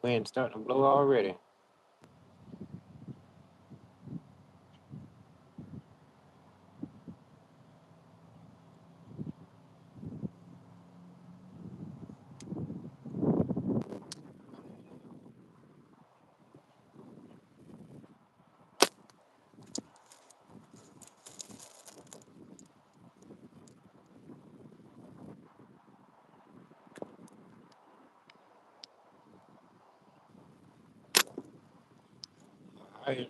Wind starting to blow already. Alright.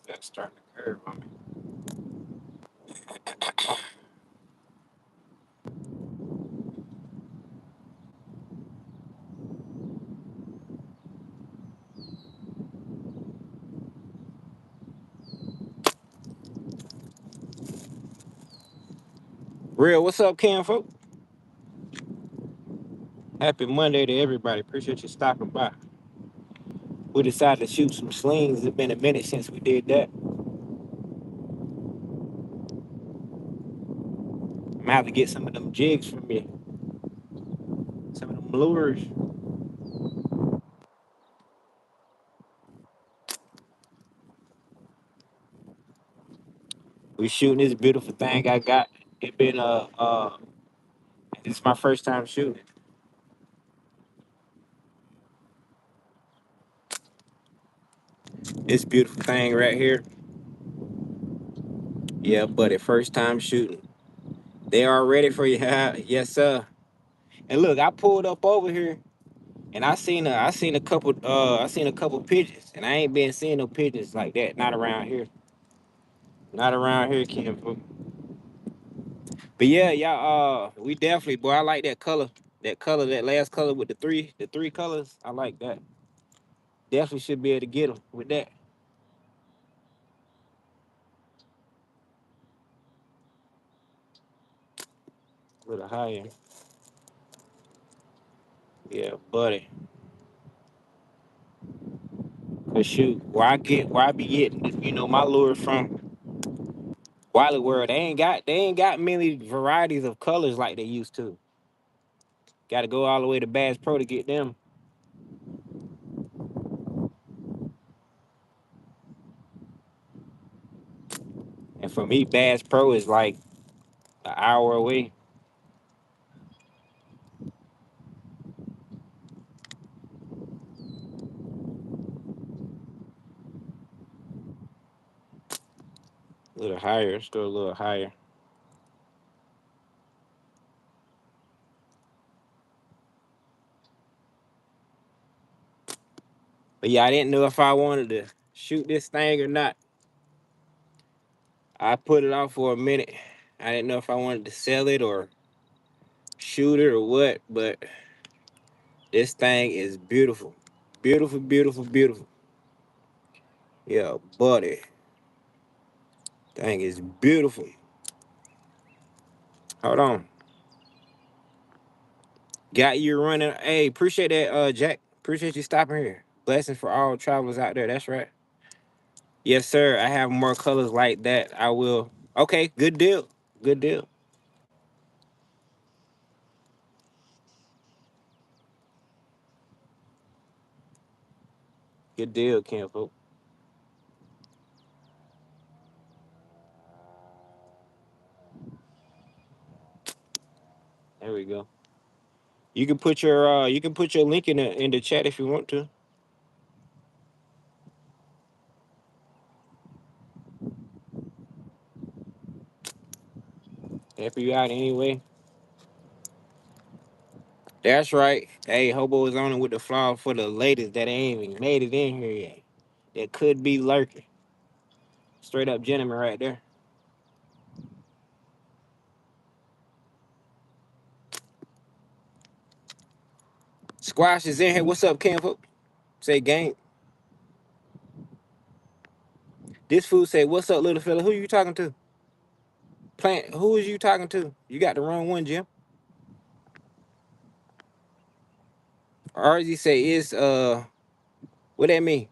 That's starting to curve on me. Real, what's up, Ken, folks? Happy Monday to everybody. Appreciate you stopping by. We decided to shoot some slings. It's been a minute since we did that. I'm gonna have to get some of them jigs from you. Some of them lures. We shooting this beautiful thing I got. It been it's my first time shooting. This beautiful thing right here. Yeah, buddy, first time shooting. They are ready for you. Yes, sir. And look, I pulled up over here and I seen a couple pigeons. And I ain't been seeing no pigeons like that. Not around here. Not around here, Kim. But yeah, y'all, we definitely, boy, I like that color. That color, that last color with the three colors. I like that. Definitely should be able to get them with that. A little higher. Yeah, buddy. Cause shoot, where I be getting, my lure from Wally World, they ain't got many varieties of colors like they used to. Got to go all the way to Bass Pro to get them. And for me, Bass Pro is like an hour away. A little higher. Let's go a little higher. But yeah, I didn't know if I wanted to shoot this thing or not. I put it off for a minute. I didn't know if I wanted to sell it or shoot it or what, but this thing is beautiful. Beautiful, beautiful, beautiful. Yeah, buddy. Thing is beautiful. Hold on. Got you running. Hey, appreciate that, Jack. Appreciate you stopping here. Blessings for all travelers out there. That's right. Yes, sir. I have more colors like that. I will. Okay, good deal. Good deal. Good deal, Camp. There we go. You can put your link in the chat if you want to. Help you out anyway. That's right. Hey, Hobo is on it with the flaw for the latest that ain't even made it in here yet. That could be lurking. Straight up gentleman right there. Squash is in here. What's up, Camp? Say gang. This fool say, "What's up, little fella? Who you talking to? Plant? Who is you talking to? You got the wrong one, Jim." RZ say, "It's what that mean?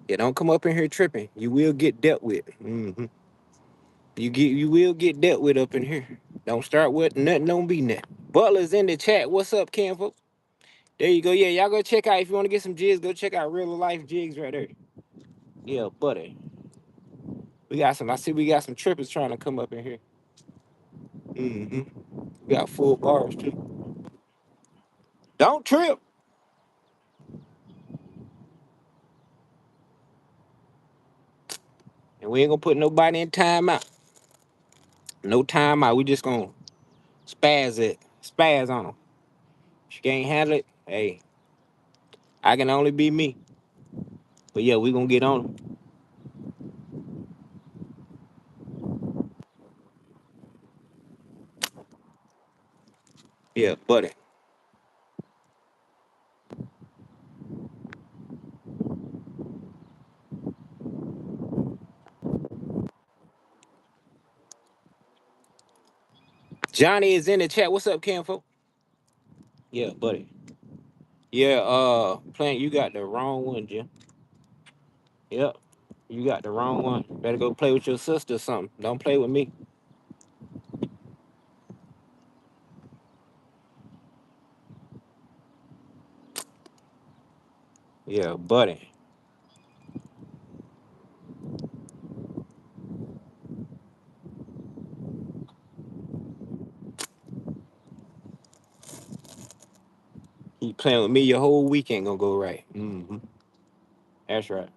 Yeah, don't come up in here tripping. You will get dealt with. You will get dealt with up in here. Don't start with nothing. Don't be nothing." Butler's in the chat. What's up, Cam folks? There you go. Yeah, y'all go check out if you want to get some jigs. Go check out real life jigs right there. Yeah, buddy. We got some. I see we got some trippers trying to come up in here. hmm We got full bars too. Don't trip. And we ain't gonna put nobody in timeout. No timeout. We just gonna spaz on them. If you can't handle it, hey, I can only be me. But yeah, we gonna get on them. Yeah, buddy. Johnny is in the chat. What's up, Cam folk? Yeah, buddy. Yeah, Plant, you got the wrong one, Jim. Yep. You got the wrong one. Better go play with your sister or something. Don't play with me. Yeah, buddy. You playing with me, your whole week ain't gonna go right. That's right.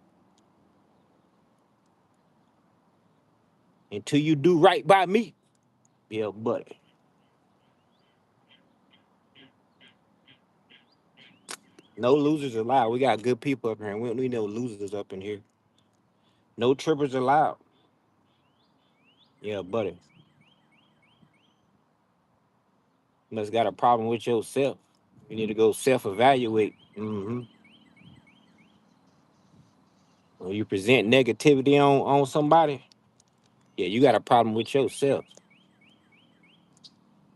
Until you do right by me. Yeah, buddy. No losers allowed. We got good people up here, and we don't need no losers up in here. No trippers allowed. Yeah, buddy. You must got a problem with yourself. You need to go self-evaluate. When you present negativity on somebody, yeah, you got a problem with yourself.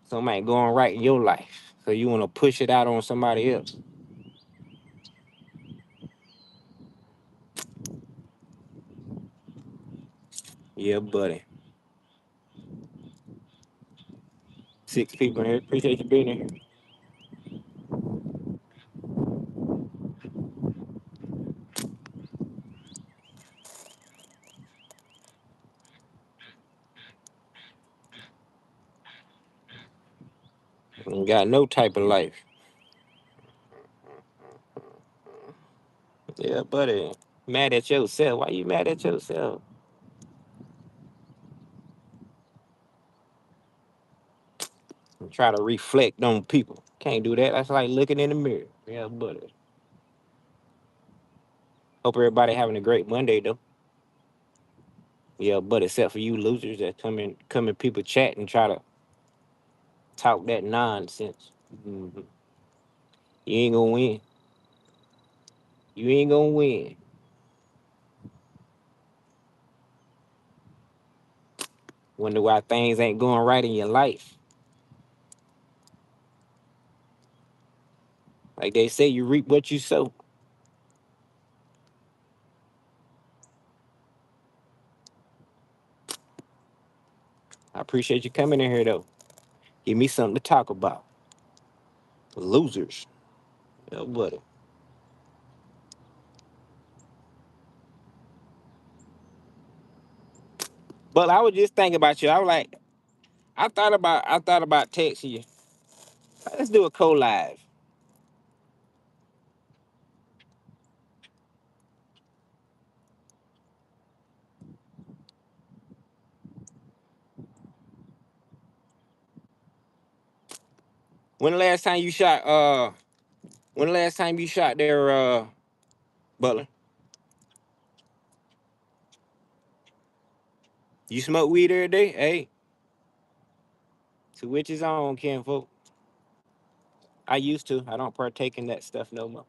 Something ain't going right in your life. So you want to push it out on somebody else. Yeah, buddy. 6 people in here. Appreciate you being here. Ain't got no type of life. Yeah, buddy. Mad at yourself. Why you mad at yourself? And try to reflect on people. Can't do that. That's like looking in the mirror. Yeah, buddy. Hope everybody having a great Monday though. Yeah, but except for you losers that come in people chat and try to talk that nonsense. Mhm. You ain't gonna win. You ain't gonna win. Wonder why things ain't going right in your life. Like they say, you reap what you sow. I appreciate you coming in here though. Give me something to talk about. Losers. Yeah, buddy. But I was just thinking about you. I was like, I thought about texting you. Let's do a co-live. When the last time you shot when the last time you shot there, Butler? You smoke weed every day? Hey, to which is on, Ken folk. I used to. I don't partake in that stuff no more.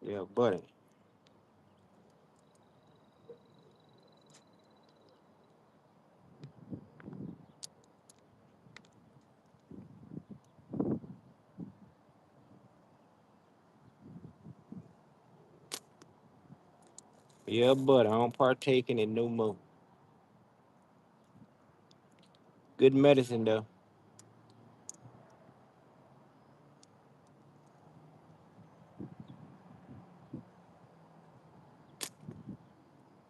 Yeah, buddy. Yeah, buddy. I don't partake in it no more. Good medicine though.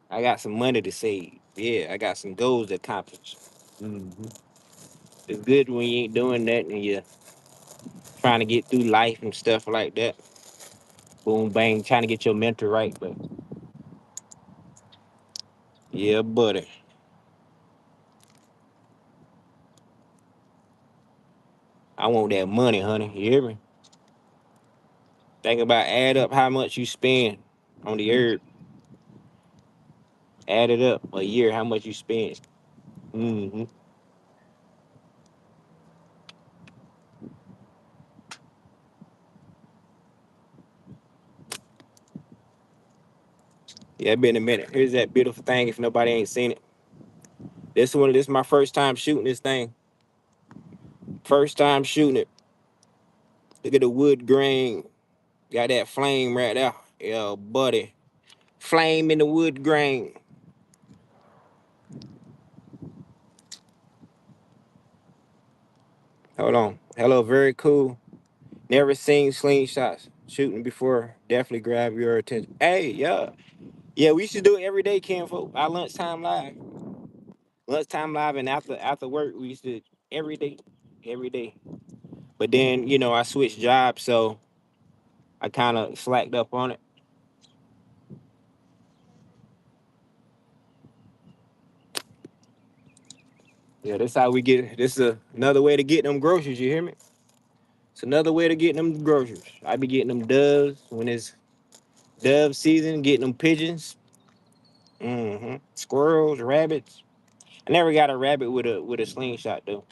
I got some money to save. Yeah, I got some goals to accomplish. Hmm. It's good when you ain't doing that and you're trying to get through life and stuff like that. Boom, bang, trying to get your mental right. But yeah, buddy. I want that money, honey. You hear me? Think about add up how much you spend on the herb. Add it up a year, how much you spend. Hmm. Yeah, it been a minute. Here's that beautiful thing. If nobody ain't seen it, this is my first time shooting this thing. First time shooting it. Look at the wood grain. Got that flame right there. Yeah, buddy. Flame in the wood grain. Hold on. Hello, very cool. Never seen slingshots shooting before. Definitely grab your attention. Hey, yeah. Yeah, we should do it every day, Ken, folk. Our lunchtime live. Lunchtime live and after work, we used to every day. Every day. But then, I switched jobs, so I kind of slacked up on it. Yeah, that's how we get. This is another way to get them groceries. You hear me? It's another way to get them groceries. I be getting them doves when it's dove season. Getting them pigeons, squirrels, rabbits. I never got a rabbit with a slingshot though.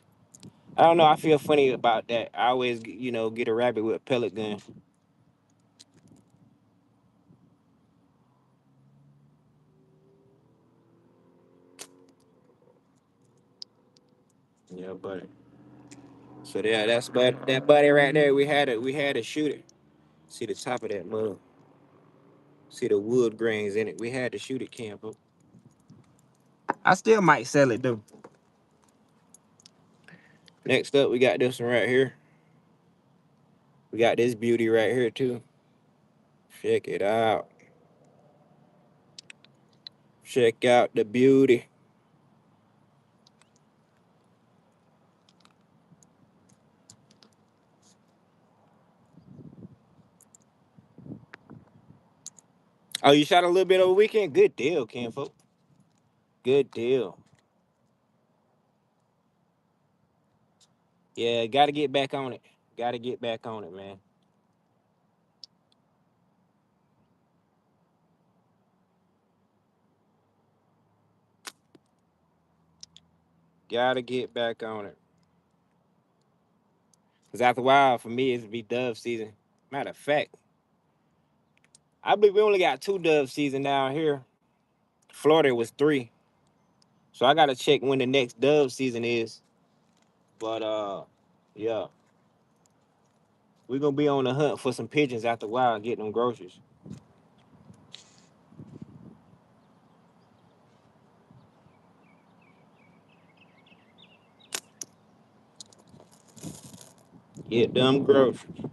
I don't know. I feel funny about that. I always, get a rabbit with a pellet gun. Yeah, but so yeah, that's but that buddy right there. We had to shoot it. See the top of that mud. See the wood grains in it. We had to shoot it, Campo. I still might sell it though. Next up, we got this one right here. We got this beauty right here too. Check it out. Check out the beauty. Oh, you shot a little bit over the weekend? Good deal, Campo. Good deal. Yeah, gotta get back on it. Gotta get back on it, man. Gotta get back on it. Cause after a while, for me, it's be dove season. Matter of fact, I believe we only got two dove season down here. Florida was three. So I gotta check when the next dove season is. But yeah, we're gonna be on the hunt for some pigeons after a while, getting them groceries. Get them groceries.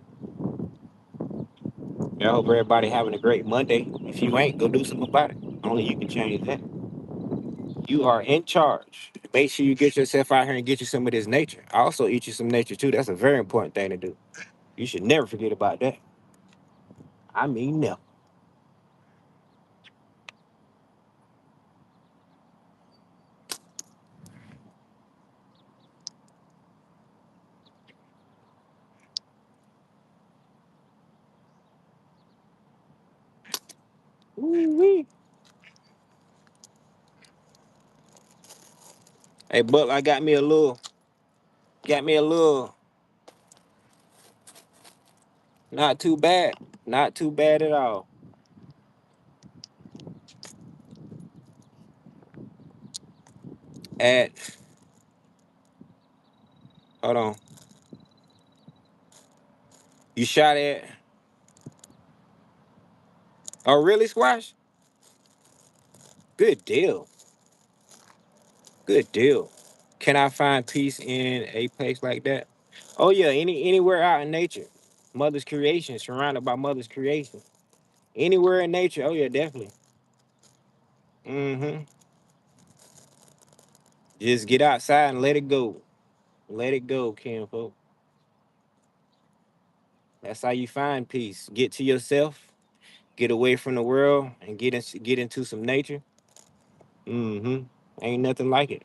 Yeah, I hope everybody having a great Monday. If you ain't, go do something about it. Only you can change that. You are in charge. Make sure you get yourself out here and get you some of this nature. I also eat you some nature too. That's a very important thing to do. You should never forget about that. I mean, never. Woo-wee. Hey, Buck, I got me a little, not too bad. Not too bad at all. At hold on. You shot at oh really squash? Good deal. Good deal. Can I find peace in a place like that? Oh yeah, anywhere out in nature. Mother's creation, surrounded by mother's creation. Anywhere in nature. Oh yeah, definitely. Mm-hmm. Just get outside and let it go. Let it go, kinfolk. That's how you find peace. Get to yourself, get away from the world, and get into some nature. Mm-hmm. Ain't nothing like it.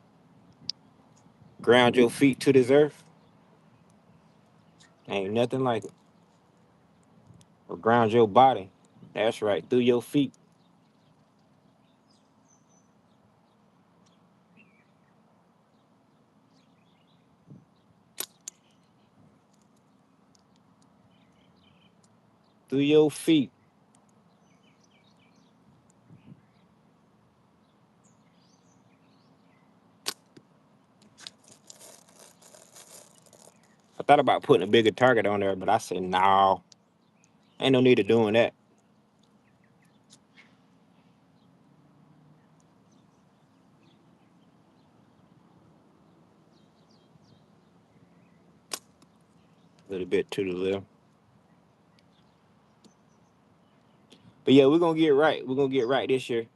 Ground your feet to this earth. Ain't nothing like it. Or ground your body. That's right, through your feet. Through your feet. I thought about putting a bigger target on there, but I said, no, ain't no need of doing that. A little bit to the left. But yeah, we're gonna get right. We're gonna get right this year.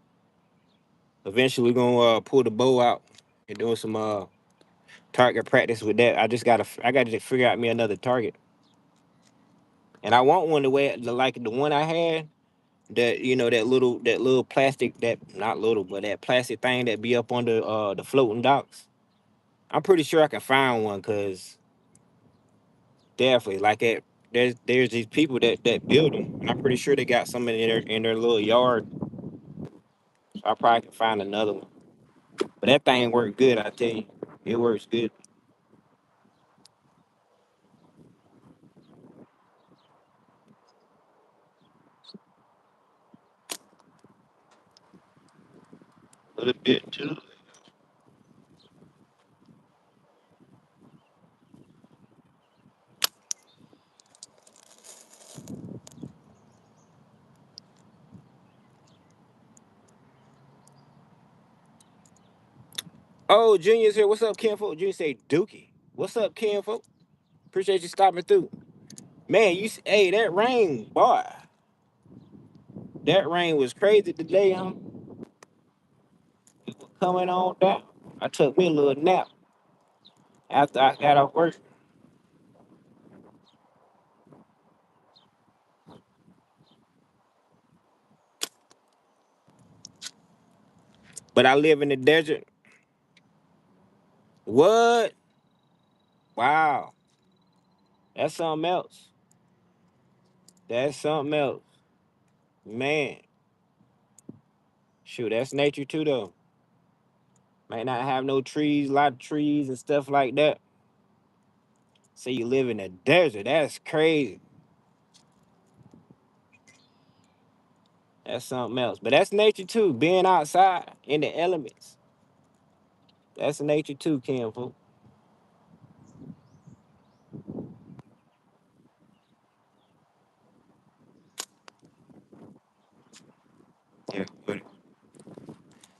Eventually, we're gonna pull the bow out and doing some target practice with that. I gotta figure out me another target, and I want one like the one I had. That that little plastic that not little but that plastic thing that be up on the floating docks. I'm pretty sure I can find one because definitely like it. There's these people that build them, and I'm pretty sure they got some in their little yard. So I probably can find another one. But that thing worked good, I tell you. It works good. A little bit too. Oh, Junior's here. What's up, Kinfolk? Junior say Dookie. What's up, Kinfolk? Appreciate you stopping through. Man, hey, that rain, boy. That rain was crazy today, huh? It was coming on down. I took me a little nap after I got off work. But I live in the desert. What? Wow. That's something else. That's something else. Man. Shoot, that's nature too though. Might not have no trees, a lot of trees and stuff like that. Say you live in the desert. That's crazy. That's something else. But that's nature too. Being outside in the elements. That's nature too, Kim. Fool. Yeah.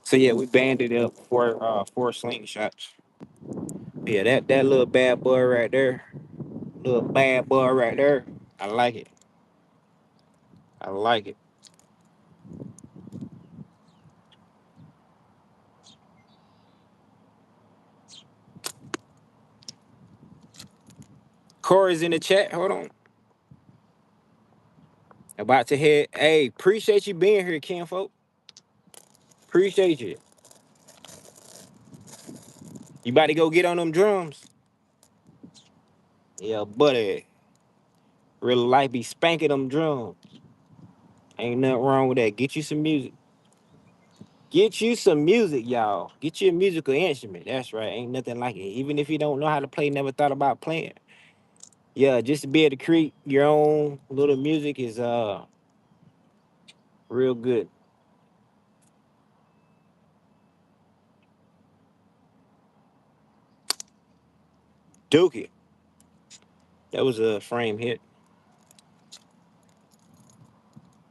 So yeah, we banded up four slingshots. Yeah, that little bad boy right there. Little bad boy right there. I like it. I like it. Corey's in the chat. Hold on. About to head. Hey, appreciate you being here, Kim folk. Appreciate you. You about to go get on them drums? Yeah, buddy. Real life be spanking them drums. Ain't nothing wrong with that. Get you some music. Get you some music, y'all. Get you a musical instrument. That's right. Ain't nothing like it. Even if you don't know how to play, never thought about playing. Yeah, just to be able to create your own little music is real good. Dookie. That was a frame hit.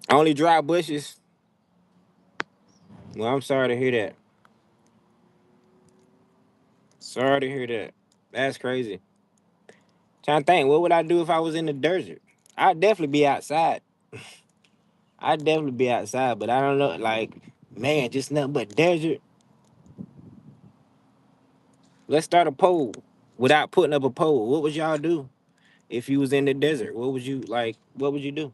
Only dry bushes. Well, I'm sorry to hear that. Sorry to hear that. That's crazy. Trying to think, what would I do if I was in the desert? I'd definitely be outside. I'd definitely be outside, but I don't know. Like, man, just nothing but desert. Let's start a poll without putting up a poll. What would y'all do if you was in the desert? What would you like? What would you do?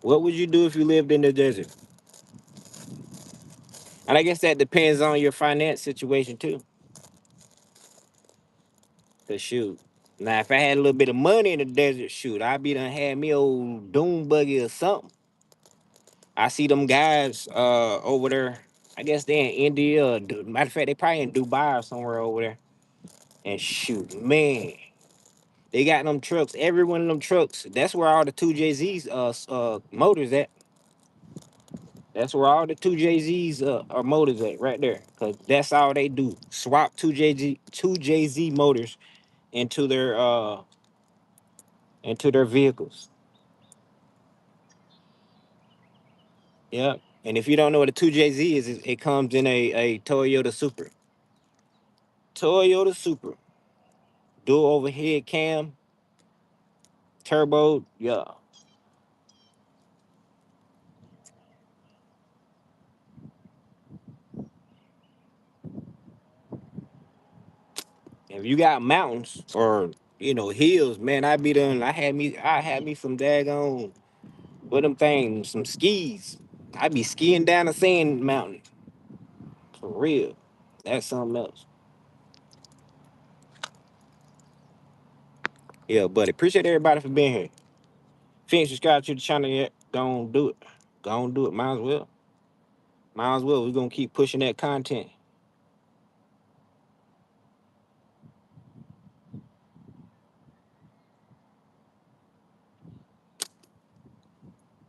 What would you do if you lived in the desert? And I guess that depends on your finance situation too. Cause shoot, now if I had a little bit of money in the desert, shoot, I'd be done had me old doom buggy or something. I see them guys over there. I guess they in India. Or, matter of fact, they probably in Dubai or somewhere over there. And shoot, man, they got them trucks. Every one of them trucks. That's where all the two Jay Z's motors at. That's where all the two Jay Z's are motors at right there. Cause that's all they do. Swap two Jay Z motors into their vehicles. Yeah. And if you don't know what a two Jay Z is, it comes in a Toyota Supra. Toyota Supra. Dual overhead cam, turbo. Yeah. If you got mountains or hills, man, I be done. I had me some daggone what them things, some skis. I be skiing down the sand mountain for real. That's something else. Yeah, buddy. Appreciate everybody for being here. If you ain't subscribed to the channel yet, don't do it. Don't do it. Might as well. Might as well. We're gonna keep pushing that content.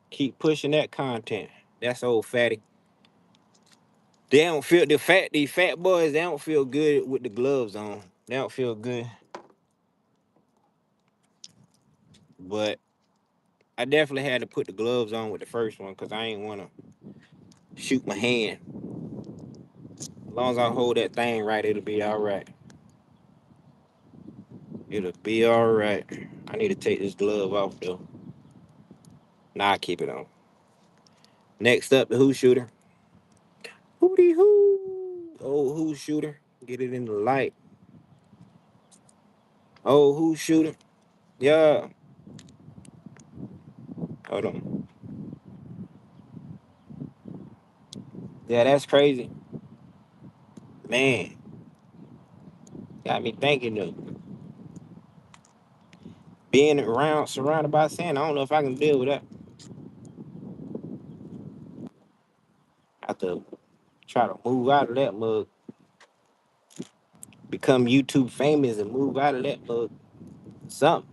Keep pushing that content. That's old fatty. They don't feel these fat boys, they don't feel good with the gloves on. They don't feel good. But I definitely had to put the gloves on with the first one because I ain't wanna shoot my hand. As long as I hold that thing right, it'll be all right. It'll be all right. I need to take this glove off though. Nah, I keep it on. Next up, the who shooter. Hootie hoo. Oh, who shooter. Get it in the light. Oh, who shooter. Yeah. Hold on. Yeah, that's crazy. Man, got me thinking though. Being around, surrounded by sand, I don't know if I can deal with that. I have to try to move out of that mug, become YouTube famous and move out of that mug. Something.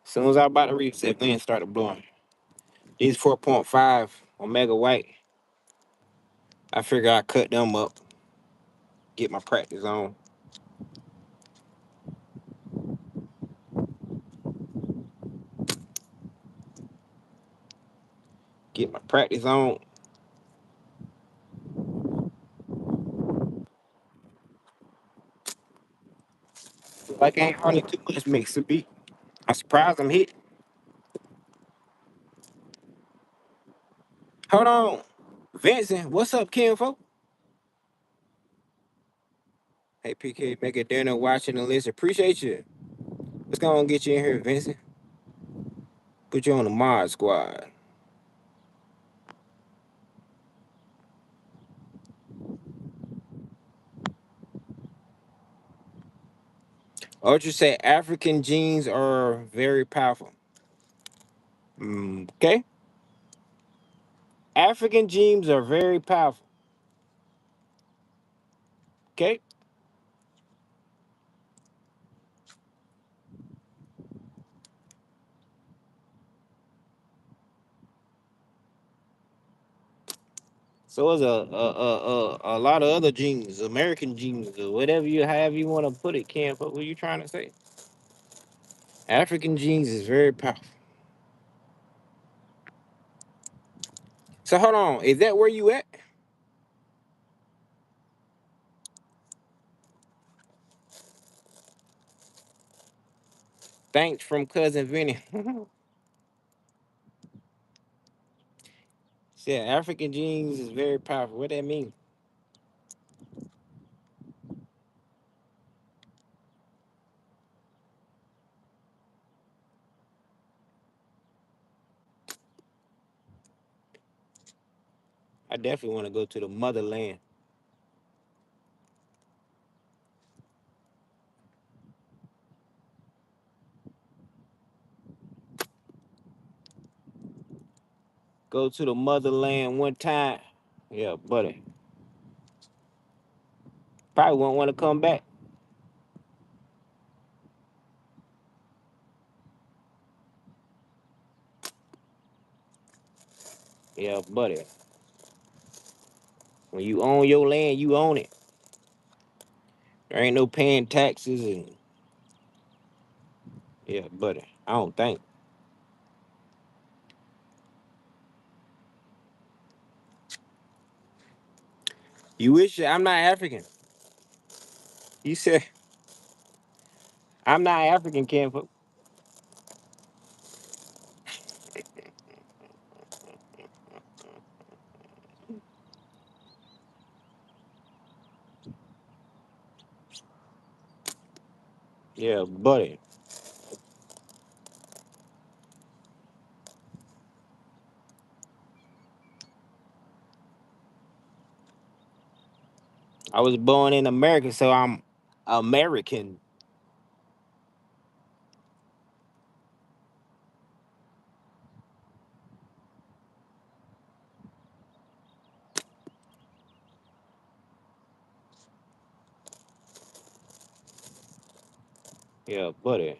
As soon as I about to reach that wind started blowing. These 4.5 Omega White, I figure I cut them up, get my practice on. Get my practice on. Like ain't hardly too much mix to beat. I'm surprised I'm hit. Hold on. Vincent, what's up, Kim folk? Hey PK, make a dinner, watching the list. Appreciate you. Let's go and get you in here, Vincent. Put you on the mod squad. Ultra say African genes are very powerful. Okay. African genes are very powerful. Okay. So is a lot of other genes, American genes, or whatever you have you want to put it, Cam. What were you trying to say? African genes is very powerful. So hold on, is that where you at? Thanks from cousin Vinny. Said African genes is very powerful. What that mean? I definitely want to go to the motherland. Go to the motherland one time. Yeah, buddy. Probably won't want to come back. Yeah, buddy. When you own your land, you own it. There ain't no paying taxes and yeah, buddy. I don't think. You wish I'm not African. You said I'm not African, Ken. Yeah, buddy. I was born in America, so I'm American. Yeah, buddy.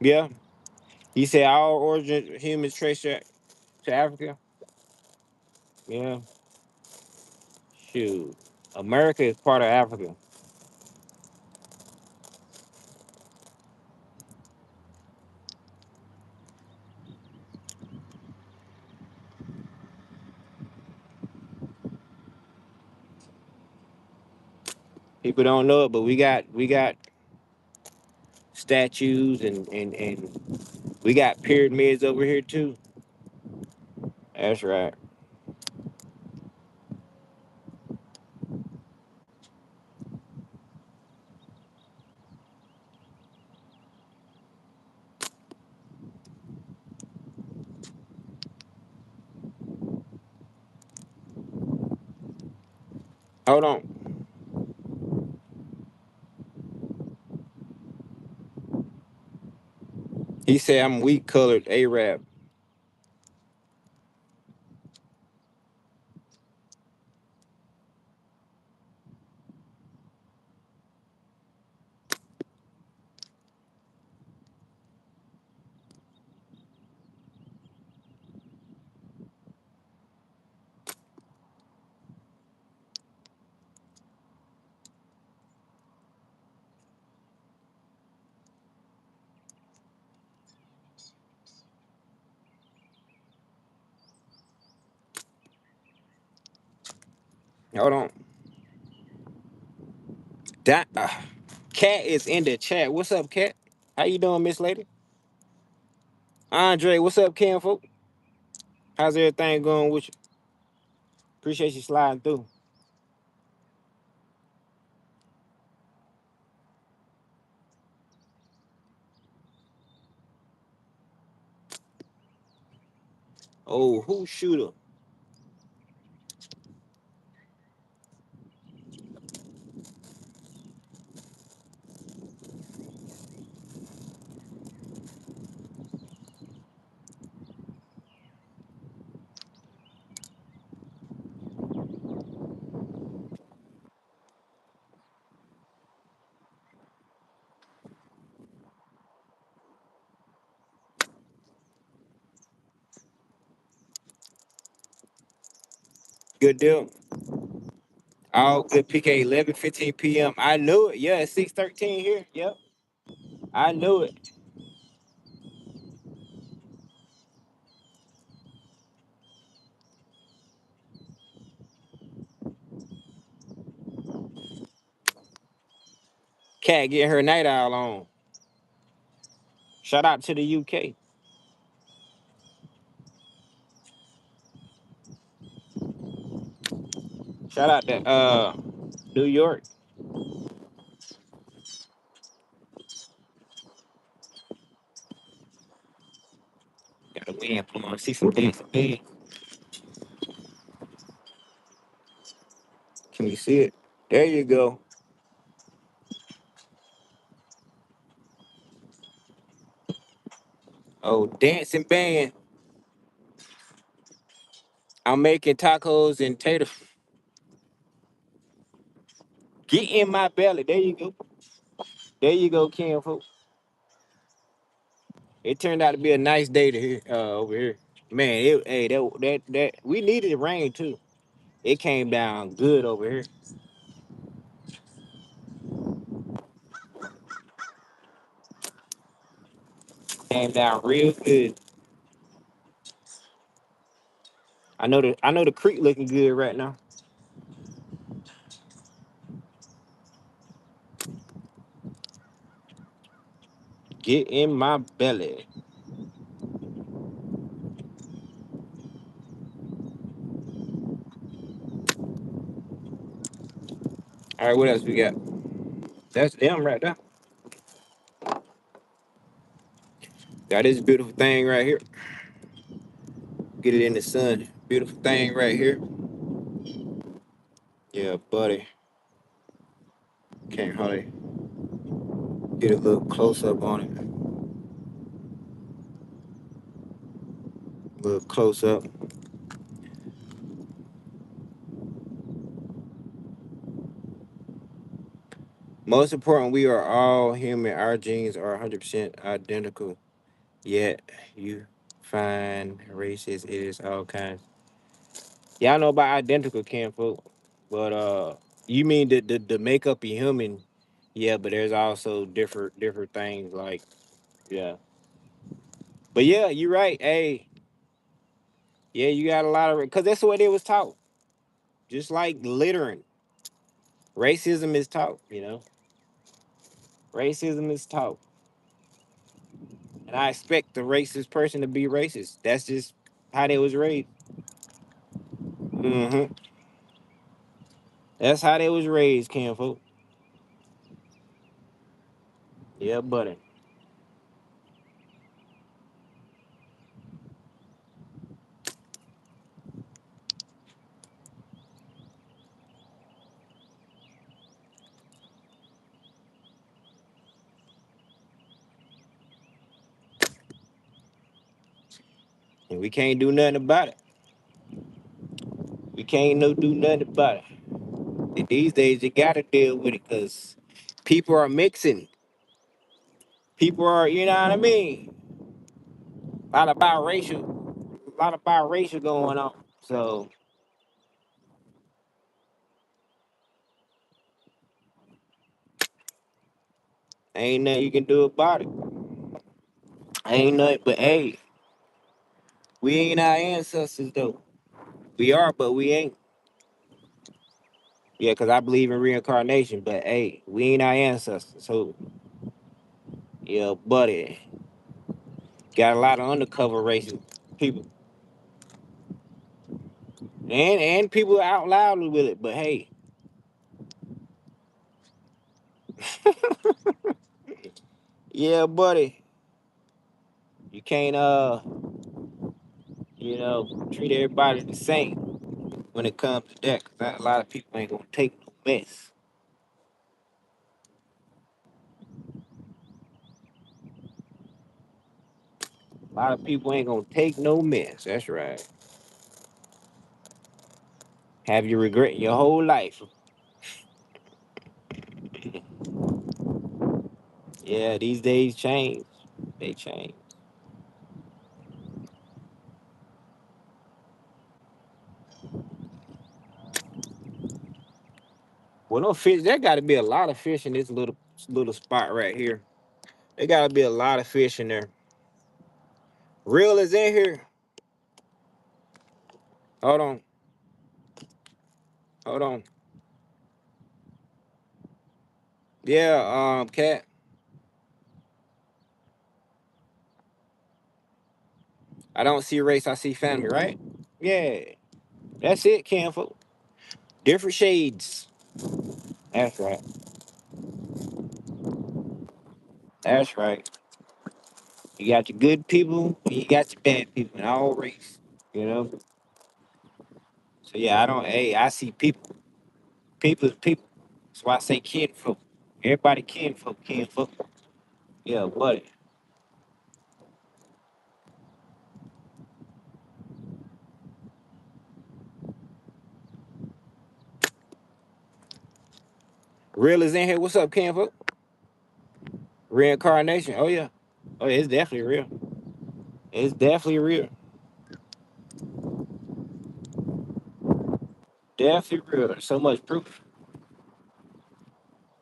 Yeah. He said our origin humans trace to Africa. Yeah. Shoot. America is part of Africa. People don't know it, but we got statues and we got pyramids over here too. That's right. Hold on. He said I'm wheat colored Arab. Hold on. That Cat is in the chat. What's up, Cat? How you doing, Miss Lady? Andre, what's up, Ken folk? How's everything going with you? Appreciate you sliding through. Oh, who shooter? Good deal. All good PK 11:15 p.m. I knew it. Yeah, it's 6:13 here. Yep. I knew it. Cat getting her night owl on. Shout out to the UK. Shout out to New York. Got a win. Come on, see some things. Hey, can you see it? There you go. Oh, dancing band. I'm making tacos and tater. Get in my belly. There you go. There you go, Ken. Folks. It turned out to be a nice day to here, over here. Man, hey, that we needed rain too. It came down good over here. Came down real good. I know the creek looking good right now. Get in my belly. All right, what else we got? That's them right there. Got this beautiful thing right here. Get it in the sun. Beautiful thing right here. Yeah, buddy. Can't hardly get a little close up on it. A little close up. Most important, we are all human. Our genes are 100% identical. Yet you find races, it is all kinds. Yeah, I know about identical kinfolk, but you mean the makeup of human? Yeah, but there's also different things like yeah. But yeah, you're right. Hey, yeah, you got a lot of because that's what it was taught. Just like littering, racism is taught. Racism is taught, and I expect the racist person to be racist. That's just how they was raised. Hmm. That's how they was raised, kinfolk. Yeah, buddy. And we can't do nothing about it. We can't no do nothing about it. And these days you gotta deal with it because people are mixing. People are, you know what I mean? A lot of biracial going on. So ain't nothing you can do about it. Ain't nothing but hey, we ain't our ancestors though. We are, but we ain't. Yeah, because I believe in reincarnation, but hey, we ain't our ancestors. So yeah, buddy. Got a lot of undercover racial people. And people out loud with it. But hey, yeah, buddy, you can't treat everybody the same when it comes to that. 'Cause a lot of people ain't gonna take no mess. A lot of people ain't gonna take no mess. That's right. Have you regret your whole life? Yeah, these days change. They change. Well, no fish. There got to be a lot of fish in this little spot right here. There got to be a lot of fish in there. Real is in here. Hold on. Hold on. Yeah, cat. I don't see race. I see family. Right? Yeah. That's it, Canfo. Different shades. That's right. That's right. You got your good people, and you got your bad people in all race. You know. So yeah, I don't. Hey, I see people. People is people. That's why I say kinfolk. Everybody kinfolk, kinfolk. Yeah, buddy. Real is in here. What's up, kinfolk? Reincarnation. Oh yeah. Oh yeah, it's definitely real. It's definitely real. Definitely real. There's so much proof.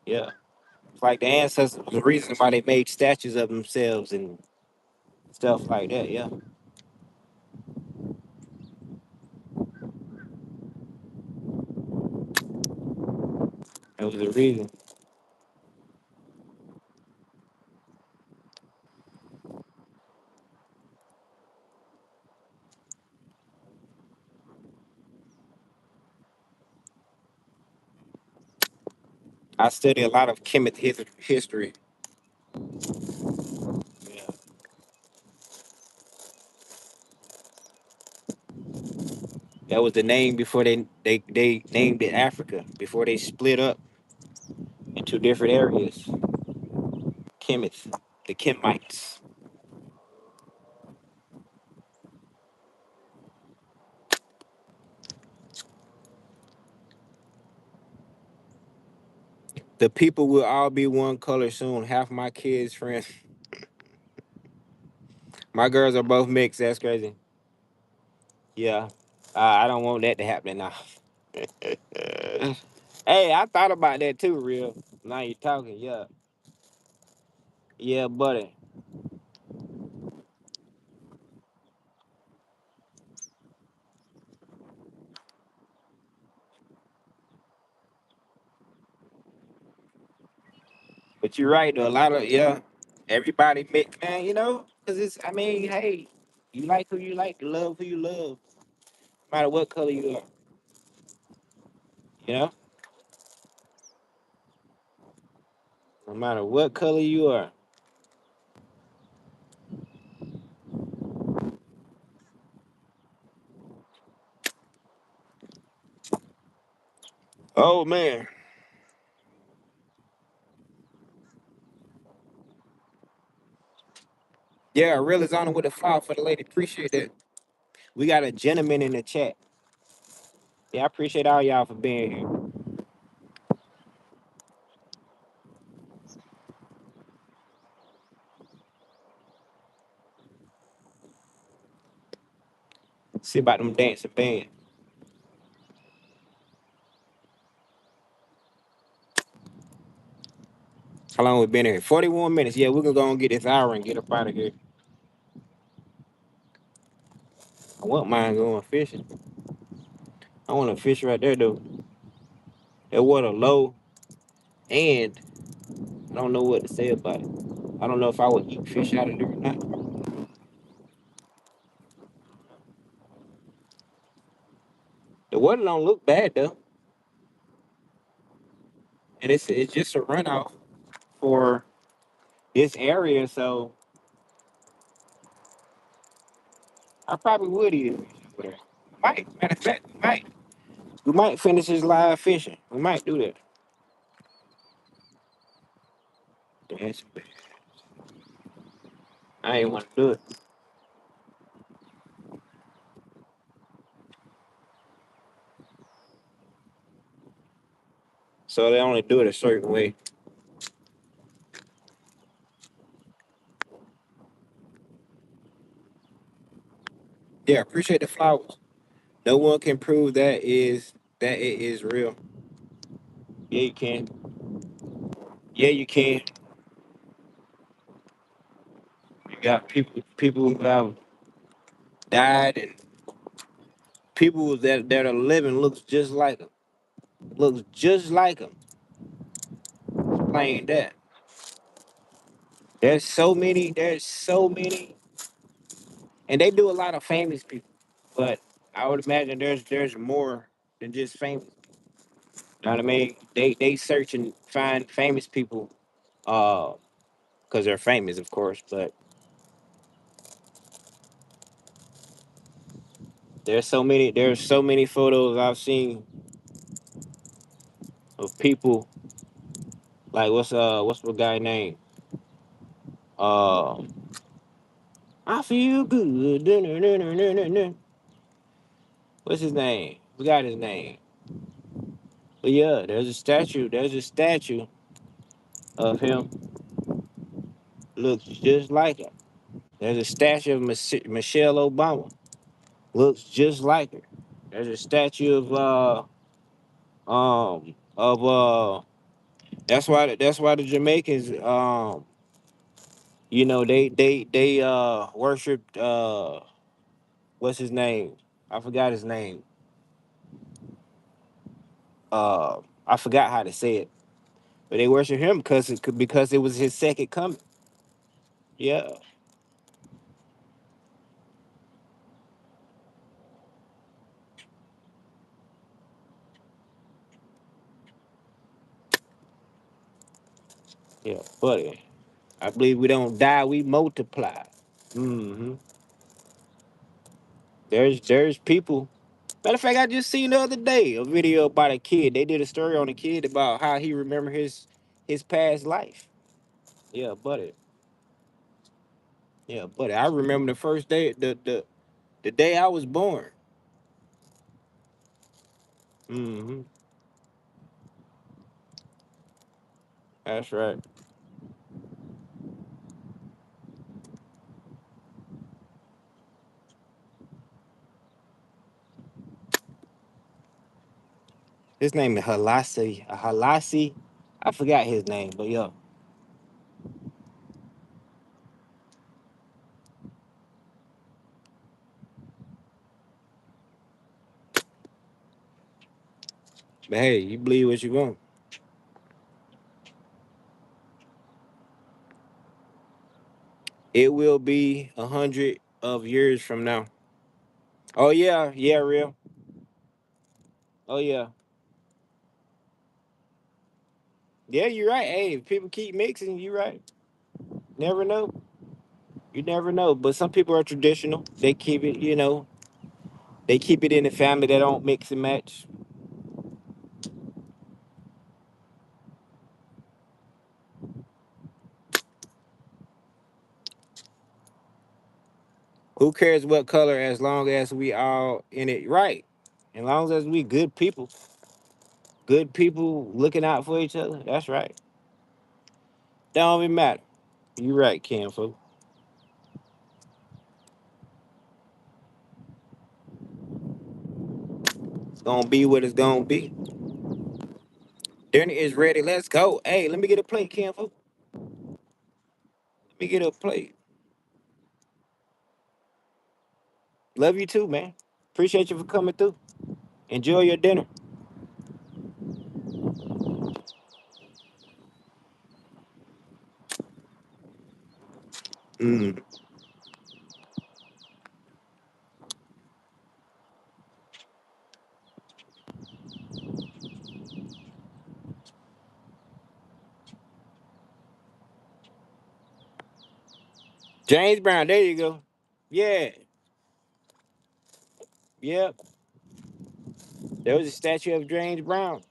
Yeah. It's like the ancestors was the reason why they made statues of themselves and stuff like that. Yeah. That was the reason. I study a lot of Kemet history. Yeah. That was the name before they named it Africa, before they split up into different areas. Kemet, the Kemites. The people will all be one color soon. Half my kids' friends. My girls are both mixed. That's crazy. Yeah. I don't want that to happen now. Hey, I thought about that too, real. Now you're talking, yeah. Yeah, buddy. But you're right though. A lot of yeah. Everybody mix, man, because I mean, hey, you like who you like, love who you love, no matter what color you are, you know? No matter what color you are. Oh man. Yeah, real is honor with a file for the lady. Appreciate that. We got a gentleman in the chat. Yeah, I appreciate all y'all for being here. See about them dancing band. How long we been here? 41 minutes. Yeah, we're gonna go and get this hour and get up out of here. I wouldn't mind going fishing. I want to fish right there though. That water low, and I don't know what to say about it. I don't know if I would eat fish out of there or not. water don't look bad though, and it's just a runoff for this area. So I probably would eat it over there. Might matter of fact, we might finish this live fishing. We might do that. That's bad. I ain't want to do it. So they only do it a certain way. Yeah, appreciate the flowers. No one can prove that it is real. Yeah, you can. Yeah, you can. You got people who have died, and people that are living looks just like them. Looks just like them. Playing that. There's so many. There's so many, and they do a lot of famous people. But I would imagine there's more than just famous. You know what I mean? They search and find famous people, uh, because they're famous, of course. But there's so many photos I've seen of people like what's the guy name? Uh, I feel good. What's his name? Forgot his name. But yeah, there's a statue. There's a statue of him. Looks just like him. There's a statue of Michelle Obama. Looks just like her. There's a statue of that's why the Jamaicans they worshipped what's his name? I forgot his name. I forgot how to say it. But they worship him because it was his second coming. Yeah. Yeah, buddy. I believe we don't die, we multiply. hmm There's people. Matter of fact, I just seen the other day a video about a kid. They did a story on a kid about how he remember his past life. Yeah, buddy. Yeah, buddy. I remember the first day, the day I was born. hmm That's right. His name is Halasi. Halasi. I forgot his name, but yeah. But hey, you believe what you want. It will be 100 of years from now. Oh yeah, yeah, real. Oh yeah, yeah. You're right. Hey, if people keep mixing, you're right. Never know. You never know. But some people are traditional. They keep it. They keep it in the family. They don't mix and match. Who cares what color as long as we all in it right? As long as we good people looking out for each other. That's right. Don't even matter. You're right, Ken. Folks. It's gonna be what it's gonna be. Dinner is ready. Let's go. Hey, let me get a plate, Ken. Folks. Let me get a plate. Love you too, man. Appreciate you for coming through. Enjoy your dinner. Mm. James Brown. There you go. Yeah. Yep. There was a statue of James Brown.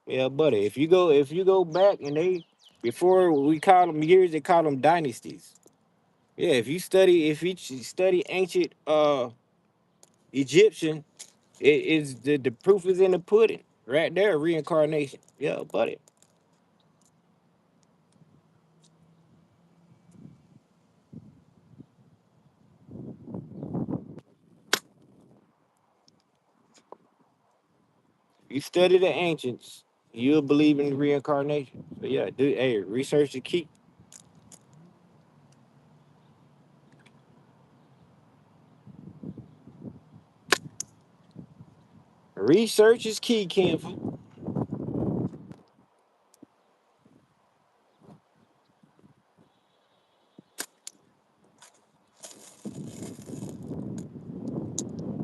Yeah, buddy. If you go back and they before we call them years, they call them dynasties. Yeah, if you study ancient Egyptian, it is the proof is in the pudding. Right there, reincarnation. Yeah, buddy. You study the ancients, you'll believe in reincarnation. So yeah, dude, hey, research is key. Research is key, Ken.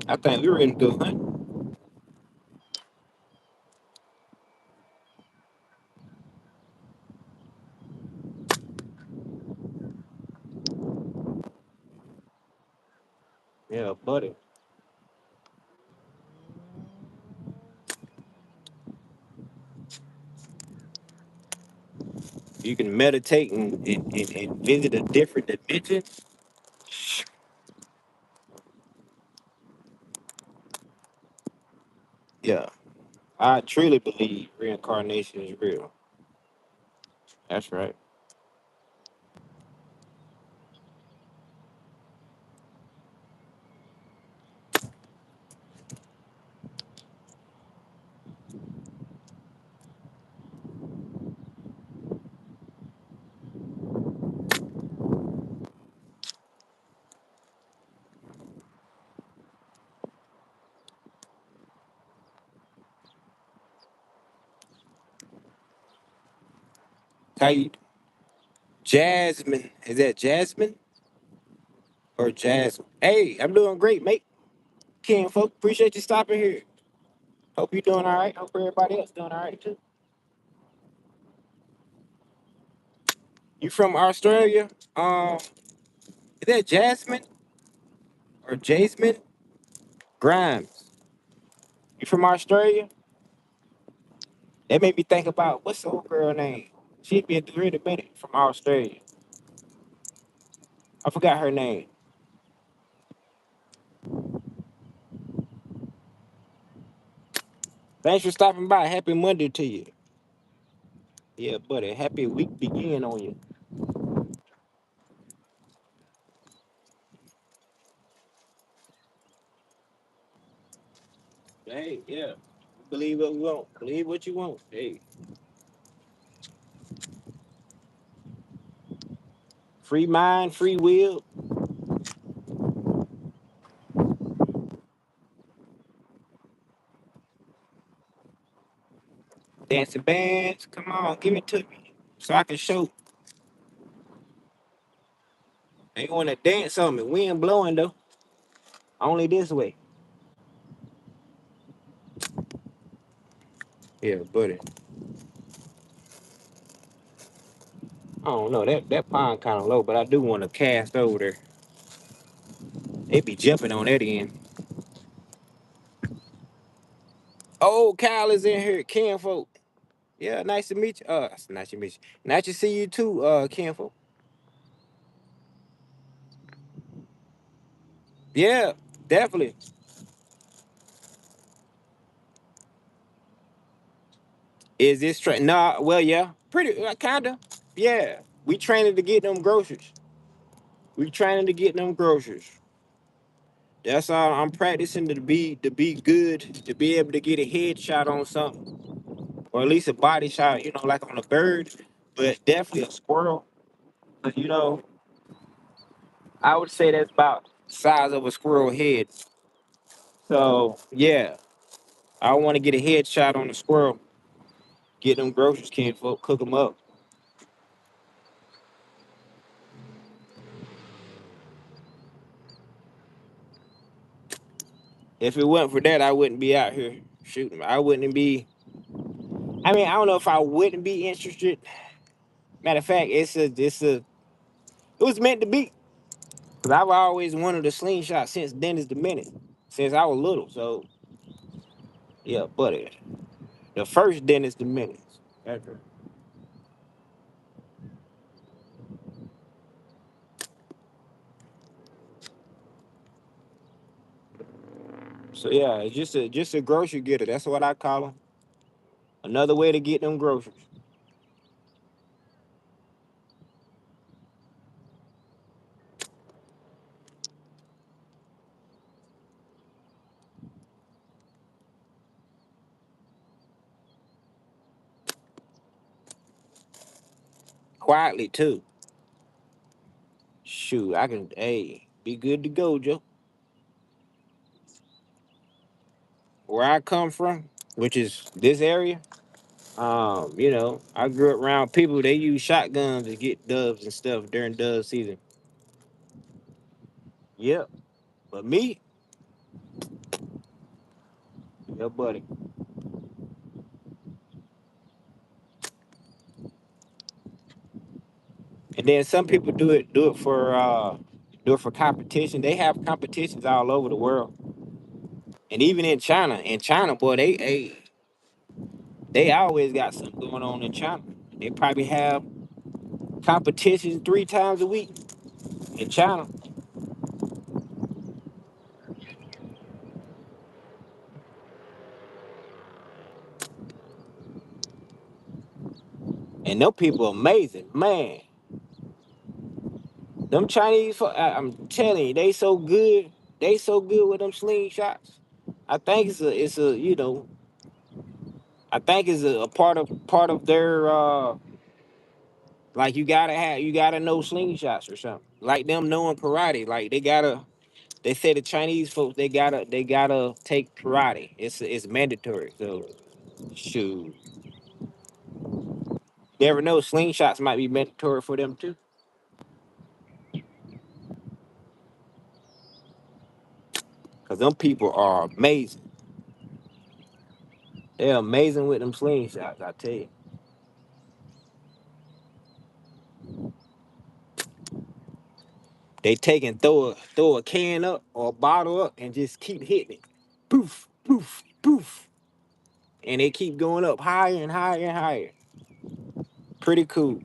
I think we're ready to go hunt. Yeah, buddy. You can meditate and visit a different dimension. Yeah, I truly believe reincarnation is real. That's right. How you, Jasmine? Is that Jasmine or Jasmine? Hey, I'm doing great, mate. Ken, folks, appreciate you stopping here. Hope you're doing all right. Hope everybody else doing all right too. You from Australia? Is that Jasmine or Jasmine Grimes? You from Australia? That made me think about what's the old girl name? She'd be a really minute from Australia. I forgot her name. Thanks for stopping by. Happy Monday to you. Yeah, buddy. Happy week begin on you. Hey, yeah. Believe what we want. Believe what you want. Hey, free mind, free will. Dancing bands. Come on, give it to me so I can show. Ain't want to dance on me. Wind blowing though. Only this way. Yeah, buddy. I don't know. That pond kind of low, but I do want to cast over there. They be jumping on that end. Oh, Kyle is in here. Ken folk. Yeah, nice to meet you. It's nice to meet you. Nice to see you too, Ken folk. Yeah, definitely. Is this Nah, well, yeah, pretty, kinda. Yeah, we training to get them groceries. We training to get them groceries. That's all. I'm practicing to be good, to be able to get a headshot on something, or at least a body shot. Like on a bird, but definitely a squirrel. 'Cause, I would say that's about the size of a squirrel head. So yeah, I want to get a headshot on the squirrel. Get them groceries, can folk, cook them up. If it wasn't for that, I wouldn't be out here shooting. I wouldn't be. I mean, I don't know if I wouldn't be interested. Matter of fact, it was meant to be. Cause I've always wanted a slingshot since Dennis the Menace, since I was little. So yeah, buddy, the first Dennis the Menace. Okay. So yeah, it's just a grocery getter. That's what I call them. Another way to get them groceries. Quietly too. Shoot, I can. Hey, be good to go, Joe. Where I come from, which is this area. I grew up around people. They use shotguns to get doves and stuff during dove season. Yep, but me, yeah, buddy. And then some people do it for competition. They have competitions all over the world, and even in China. In China, boy, they always got something going on in China. They probably have competitions 3 times a week in China, and them people amazing, man. Them Chinese, I'm telling you, they so good. They so good with them slingshots. I think it's a I think it's a part of their like you gotta know slingshots or something. Like them knowing karate. Like they say the Chinese folks they gotta take karate. It's mandatory. So shoot. Never know, slingshots might be mandatory for them too. Cause them people are amazing. They're amazing with them slingshots, I tell you. They take and throw a can up or a bottle up and just keep hitting it. Poof, poof, poof. And they keep going up higher and higher and higher. Pretty cool.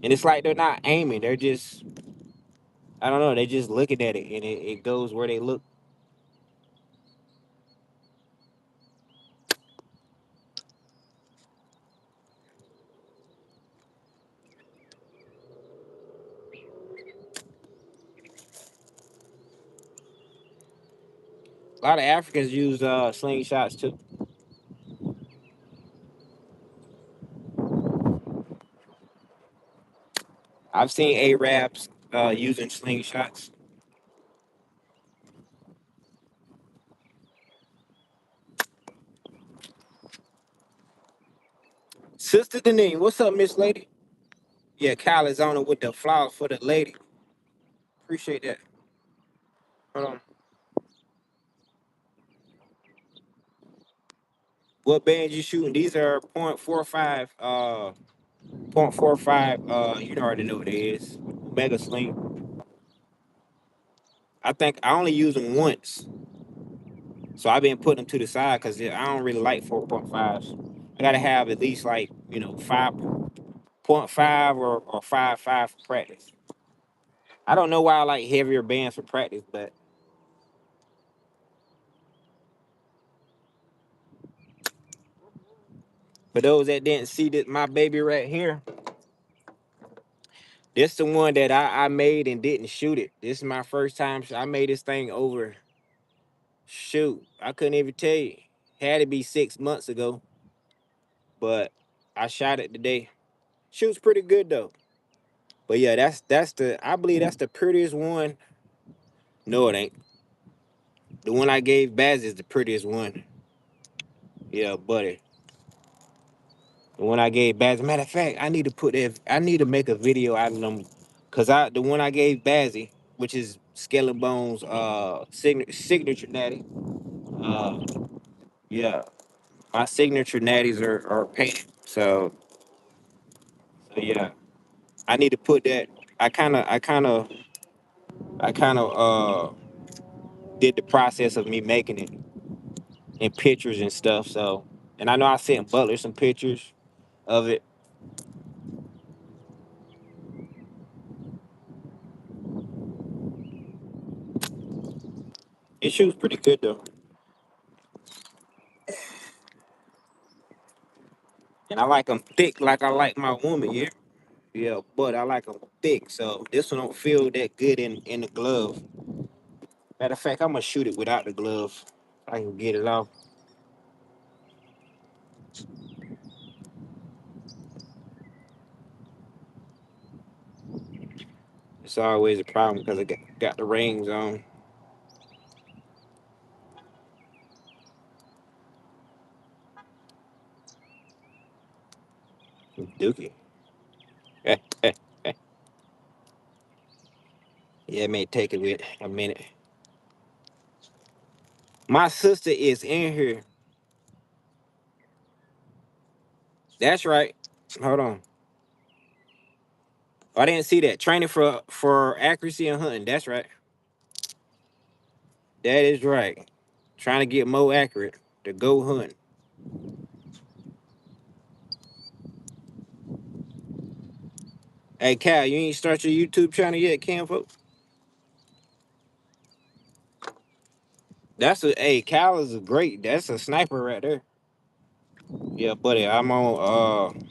And it's like they're not aiming. They're just, I don't know, they just looking at it and it goes where they look. A lot of Africans use slingshots too. I've seen Arabs using slingshots. Sister Denise, what's up, Miss Lady? Yeah, Kyle is on it with the flowers for the lady. Appreciate that. Hold on. What bands you shooting? These are .45 .45 you already know what it is. Mega Sling. I think I only use them once. So I've been putting them to the side because I don't really like 4.5s. I gotta have at least like, 5.5 or 5.5 for practice. I don't know why I like heavier bands for practice, but for those that didn't see that my baby right here, this the one that I made and didn't shoot it. This is my first time. I made this thing over. Shoot, I couldn't even tell you. Had to be 6 months ago, but I shot it today. Shoots pretty good though. But yeah, that's the I believe that's the prettiest one. No, it ain't. The one I gave Baz is the prettiest one. Yeah, buddy. The one I gave Baz. Matter of fact, I need to make a video out of them. Cause the one I gave Bazzy, which is ScaleandBones signature daddy. Uh yeah. My signature natties are painted. So yeah, I need to put that. I kind of did the process of me making it in pictures and stuff. So, and I know I sent Butler some pictures of it. It shoots pretty good though, and I like them thick, like I like my woman. Yeah, yeah, but I like them thick. So this one don't feel that good in the glove. Matter of fact, I'm gonna shoot it without the glove. I can get it off. It's always a problem because I got the rings on. Dookie. Yeah, it may take it with a minute. My sister is in here. That's right. Hold on. I didn't see that. Training for accuracy and hunting. That's right. That is right. Trying to get more accurate to go hunt. Hey Cal, you ain't start your YouTube channel yet, Cam folks? That's a hey, Cal is a great. That's a sniper right there. Yeah, buddy. I'm on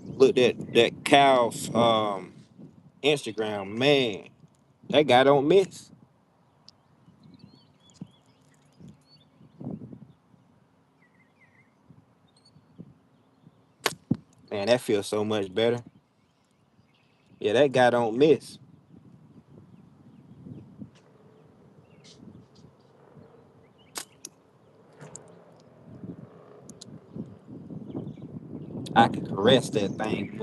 looked at that Cal's Instagram. Man, that guy don't miss. Man, that feels so much better. Yeah, that guy don't miss. I can caress that thing.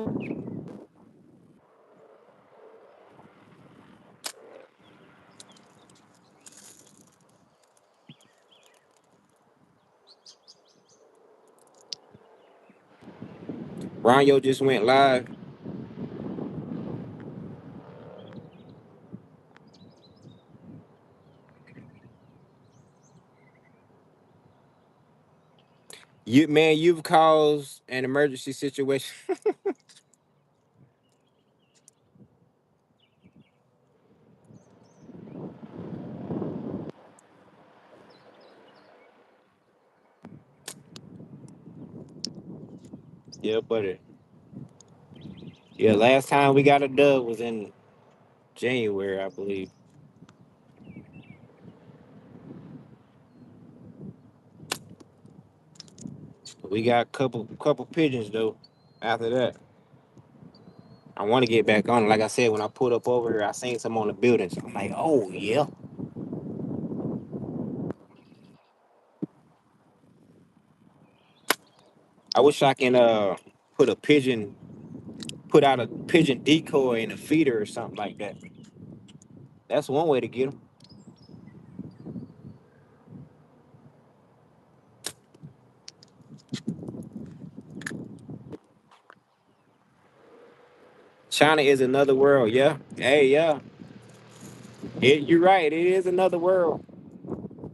Ronyo just went live. You've caused an emergency situation. Yeah, buddy. Yeah, last time we got a dub was in January, I believe. We got couple pigeons though. After that, I want to get back on it. Like I said, when I pulled up over here, I seen some on the building. So I'm like, oh yeah. I wish I can put a pigeon, put out a pigeon decoy in a feeder or something like that. That's one way to get them. China is another world. Yeah. Hey, yeah. You're right. It is another world.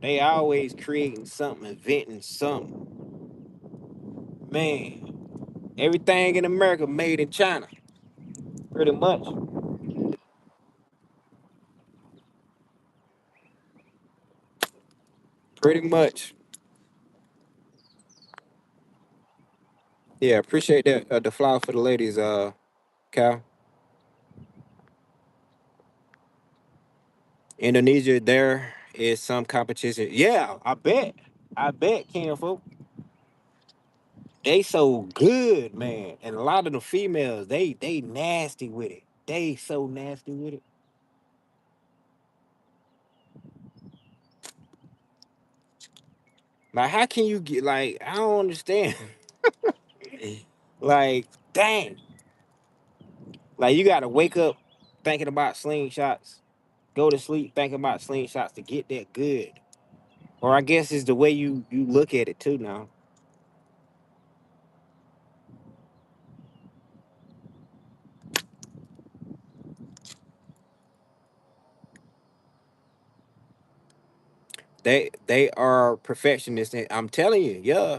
They always creating something, inventing something. Man, everything in America made in China, pretty much. Pretty much. Yeah, appreciate that. The flower for the ladies, Cal. Indonesia, there is some competition. Yeah, I bet. I bet, Ken folk. They so good, man. And a lot of the females, they nasty with it. They so nasty with it. Like, how can you get like I don't understand. Like, dang. Like you gotta wake up thinking about slingshots, go to sleep thinking about slingshots to get that good. Or I guess it's the way you look at it too now. They are perfectionists. And I'm telling you, yeah.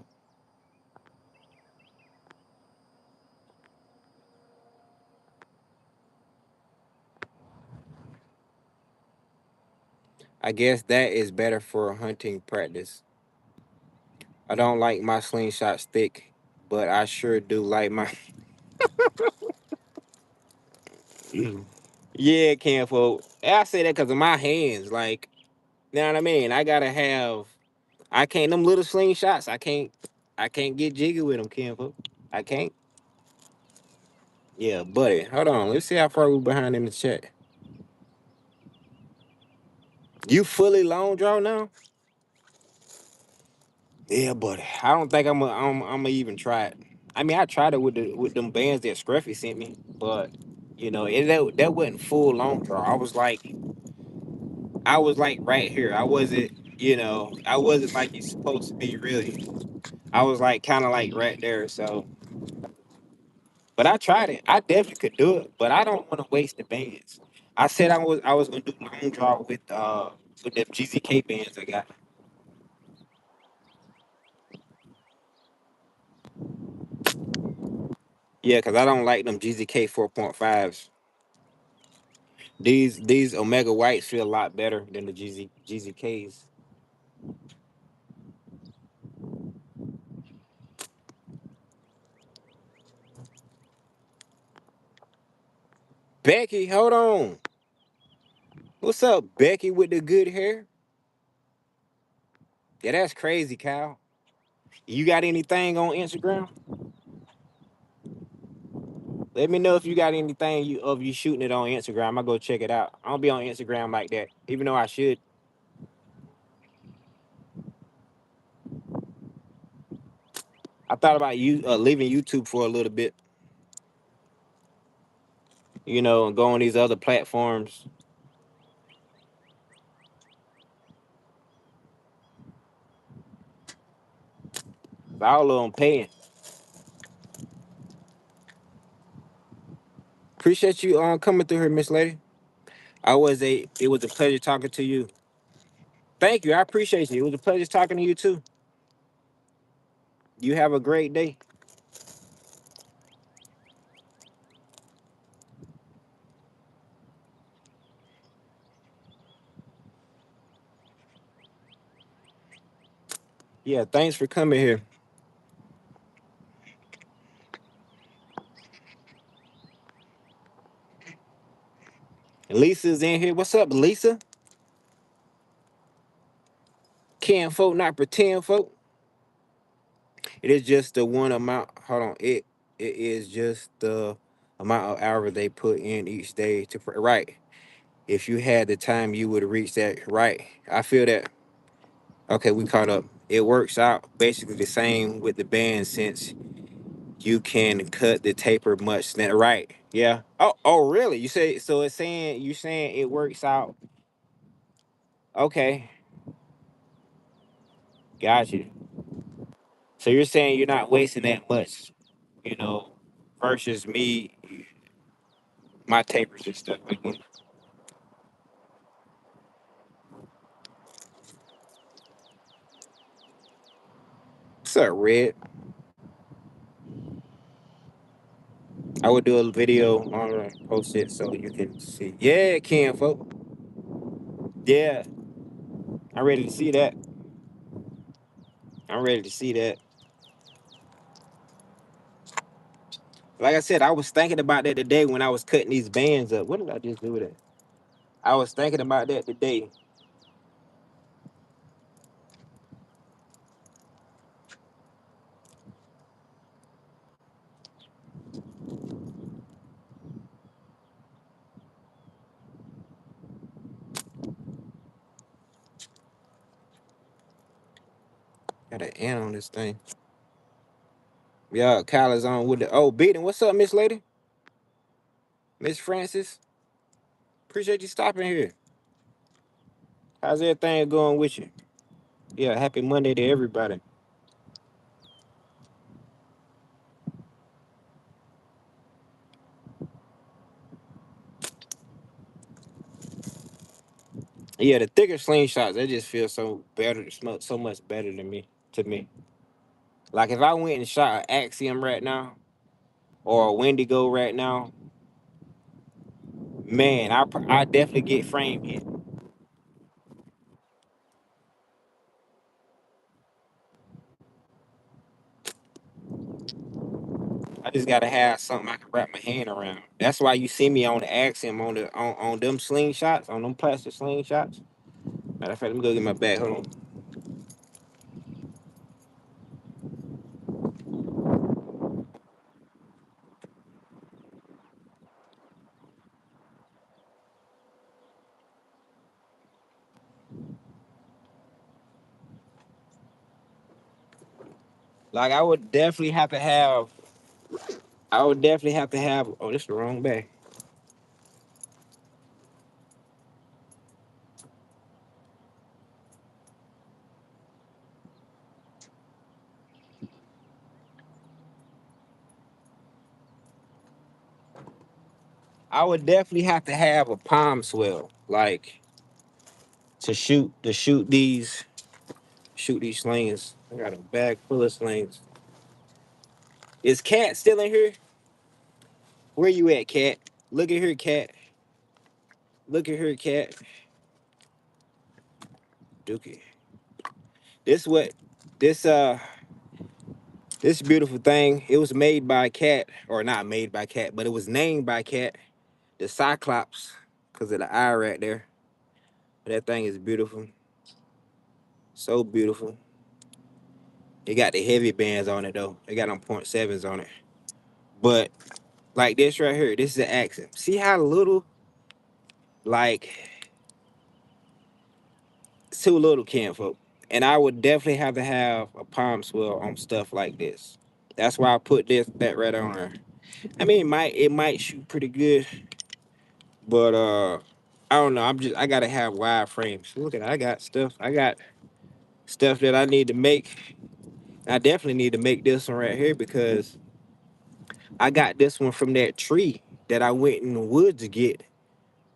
I guess that is better for hunting practice. I don't like my slingshots thick, but I sure do like my. Yeah, can folk. I say that because of my hands. Like, you know what I mean? I gotta have. I can't them little slingshots. I can't get jiggy with them, can folk. I can't. Yeah, buddy. Hold on. Let's see how far we behind in the chat. You fully long draw now? Yeah, buddy. I don't think I'm gonna even try it. I mean, I tried it with them bands that Scruffy sent me, but that wasn't full long draw. I was like right here. I wasn't, I wasn't like it's supposed to be really. I was like kind of like right there. So, but I tried it. I definitely could do it, but I don't want to waste the bands. I said I was gonna do long draw with the GZK bands I got. Yeah, cause I don't like them GZK 4.5s. These Omega Whites feel a lot better than the GZKs. Becky, hold on. What's up, Becky with the good hair? Yeah, that's crazy, Kyle. You got anything on Instagram? Let me know if you got anything you shooting it on Instagram. I'll go check it out. I don't be on Instagram like that, even though I should. I thought about you leaving YouTube for a little bit, and go on these other platforms. All of them paying. Appreciate you coming through here, Miss Lady. It was a pleasure talking to you. Thank you. I appreciate you. It was a pleasure talking to you too. You have a great day. Yeah, thanks for coming here. Lisa's in here. What's up, Lisa? Can folk not pretend folk? It is just the one amount. Hold on. It is just the amount of hours they put in each day to right. If you had the time, you would reach that. Right. I feel that. Okay, we caught up. It works out basically the same with the band since you can cut the taper much. Right. Yeah. Oh, really? You say so? You saying it works out? Okay, got you. So you're saying you're not wasting that much, you know, versus me, my tapers and stuff. What's up, Red? I would do a video on post it so you can see. Yeah, Ken, folks. Yeah, I'm ready to see that. I'm ready to see that. Like I said, I was thinking about that today when I was cutting these bands up. What did I just do with it? I was thinking about that today. Got an ant on this thing. Yeah, Kyle is on with the beating. What's up, Miss Lady? Miss Francis? Appreciate you stopping here. How's everything going with you? Yeah, happy Monday to everybody. Yeah, the thicker slingshots, they just feel so better, smell so much better than me to me. Like if I went and shot an Axiom right now or a Wendigo right now, man, I definitely get frame hit. I just gotta have something I can wrap my hand around. That's why you see me on the Axiom on them slingshots, on them plastic slingshots. Matter of fact, let me go get my bag. Hold on. Like I would definitely have to have. Oh, this is the wrong bag. I would definitely have to have a palm swell, like to shoot these slings. I got a bag full of slings. Is Cat still in here? Where you at, Cat? Look at her, Cat. Look at her, Cat. Dookie. This what this this beautiful thing. It was made by Cat, or not made by Cat, but it was named by Cat. The Cyclops, because of the eye right there. That thing is beautiful. So beautiful. It got the heavy bands on it though. They got them point sevens on it. But like this right here, this is the accent. See how little, like, it's too little, kinfolk. And I would definitely have to have a palm swell on stuff like this. That's why I put that right on there. I mean, it might shoot pretty good, but I don't know. I gotta have wide frames. Look at that. I got stuff that I need to make. I definitely need to make this one right here because I got this one from that tree that I went in the woods to get.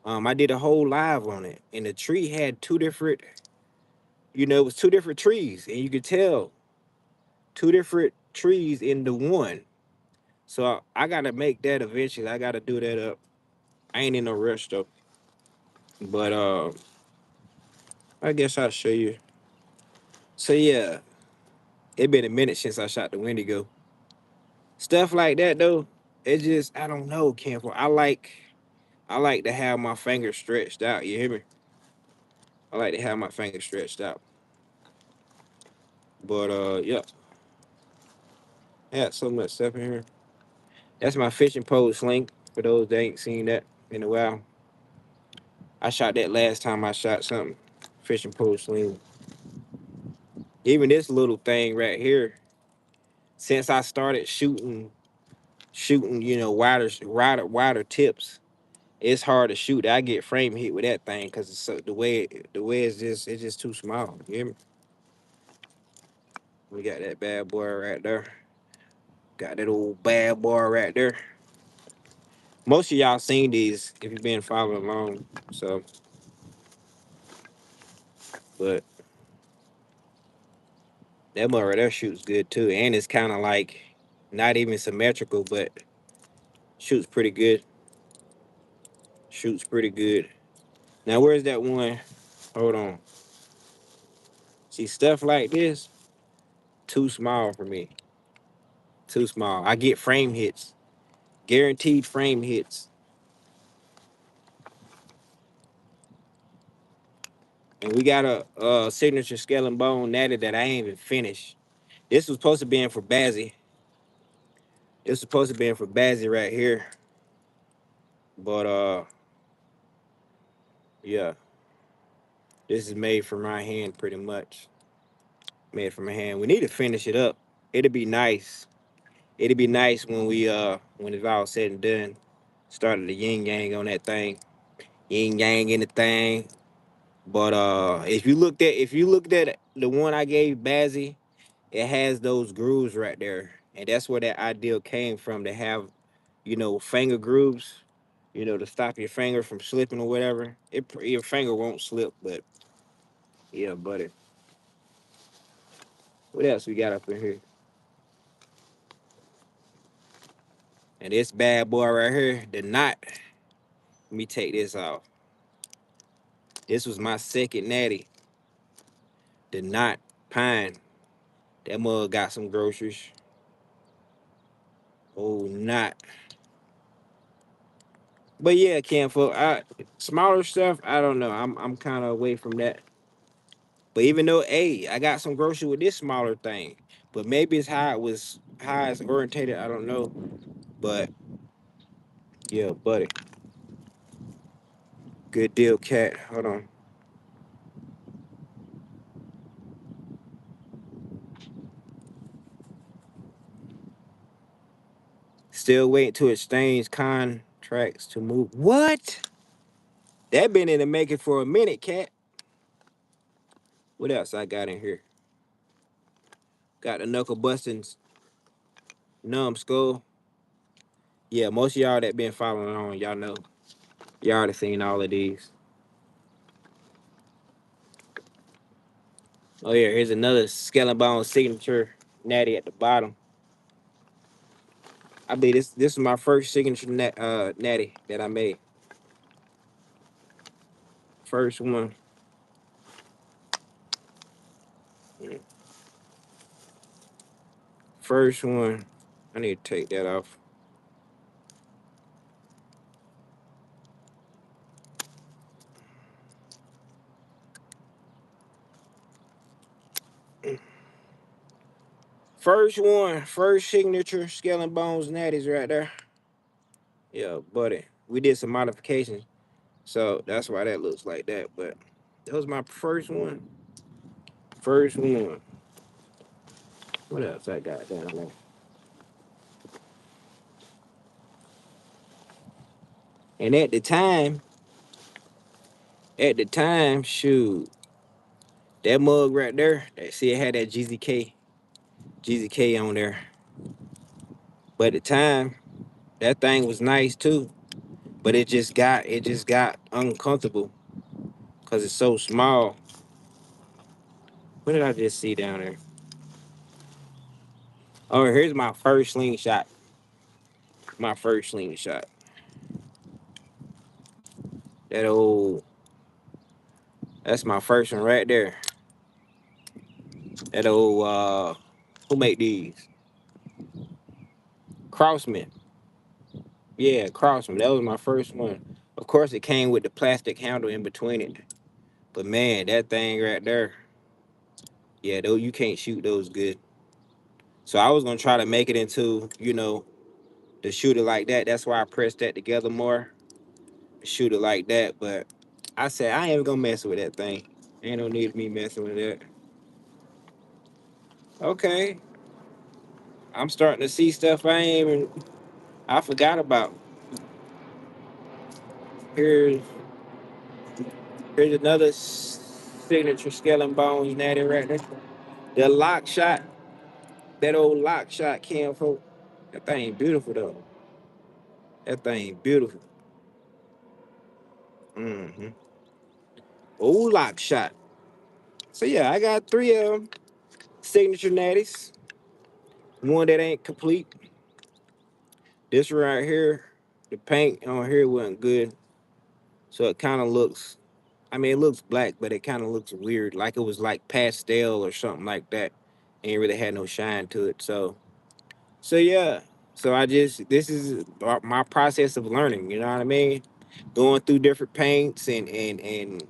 I did a whole live on it, and the tree had two different, it was two different trees, and you could tell two different trees in the one. So I gotta make that eventually. I gotta do that up. I ain't in no rush though. But I guess I'll show you. So yeah, it been a minute since I shot the Wendigo. Stuff like that though, it just I don't know, Campo. I like to have my fingers stretched out. You hear me? I like to have my fingers stretched out. But yeah, I got so much stuff in here. That's my fishing pole sling. For those that ain't seen that in a while, I shot that last time I shot something. Fishing pole sling. Even this little thing right here. Since I started shooting, wider tips, it's hard to shoot. I get frame hit with that thing because the way it's just too small. You hear me? We got that bad boy right there. Got that old bad boy right there. Most of y'all seen these if you've been following along. So, but that mother right there shoots good too, and it's kind of like not even symmetrical, but shoots pretty good. Shoots pretty good. Now, where's that one? Hold on. See, stuff like this, too small for me. Too small. I get frame hits, guaranteed frame hits. And we got a signature scale and bone natty that I ain't even finished. This was supposed to be in for Bazzy. This was supposed to be in for Bazzy right here. But yeah, this is made for my hand pretty much. Made for my hand. We need to finish it up. It'd be nice. It'd be nice when it's all said and done. Started the yin yang on that thing. Yin yang in the thing. But if you looked at the one I gave Bazzy, it has those grooves right there. And that's where that ideal came from to have, finger grooves. You know, to stop your finger from slipping or whatever. Your finger won't slip, but yeah, buddy. What else we got up in here? And this bad boy right here, the knot. Let me take this off. This was my second natty. The knot pine. That mug got some groceries. Oh, knot. But yeah, Camfo, smaller stuff, I don't know. I'm kind of away from that. But even though, hey, I got some grocery with this smaller thing. But maybe it's how it's orientated. I don't know. But yeah, buddy. Good deal, cat. Hold on. Still waiting to exchange contracts to move. What? That been in the making for a minute, cat. What else I got in here? Got the knuckle busting numbskull. Yeah, most of y'all that been following on, y'all know. Y'all already seen all of these. Oh yeah, here's another ScaleandBones signature natty at the bottom. I believe this is my first signature natty that I made. First one. First one. I need to take that off. First one, first signature ScaleandBones natties right there. Yeah, buddy. We did some modifications, so that's why that looks like that. But that was my first one. First one. What else I got down there? And shoot, that mug right there, see, it had that GZK on there. But at the time, that thing was nice too. But it just got uncomfortable because it's so small. What did I just see down there? Oh, here's my first slingshot. My first slingshot. That old, that's my first one right there. That old, who make these? Crossman. Yeah, Crossman. That was my first one. Of course, it came with the plastic handle in between it. But man, that thing right there, yeah, though you can't shoot those good. So I was gonna try to make it into, to shoot it like that. That's why I pressed that together more. Shoot it like that. But I said I ain't gonna mess with that thing. Ain't no need of me messing with that. Okay, I'm starting to see stuff I forgot about. Here's here's another signature Skull and Bones natty right there. The lock shot, that old lock shot cam folk. That thing beautiful though. That thing beautiful. Mm-hmm. Old lock shot. So yeah, I got three of them. Signature natties. One that ain't complete. This right here, the paint on here wasn't good. So it kind of looks, I mean, it looks black, but it kind of looks weird. Like it was like pastel or something like that. Ain't really had no shine to it. So yeah. So this is my process of learning. You know what I mean? Going through different paints and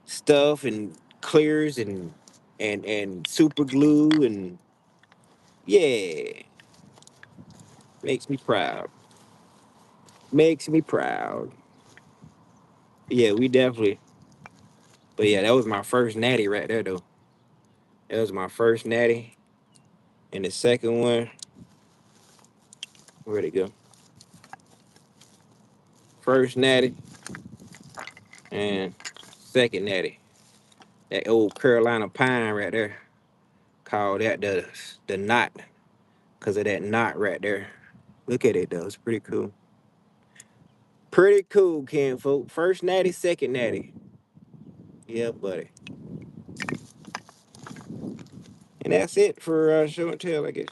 stuff and clears and super glue and yeah, makes me proud. Makes me proud. Yeah, we definitely. But yeah, that was my first natty right there though. That was my first natty, and the second one, where'd it go? First natty and second natty. That old Carolina pine right there. Call that the knot, cause of that knot right there. Look at it though, it's pretty cool. Pretty cool, Ken folk. First natty, second natty. Yeah, buddy. And that's it for show and tell, I guess.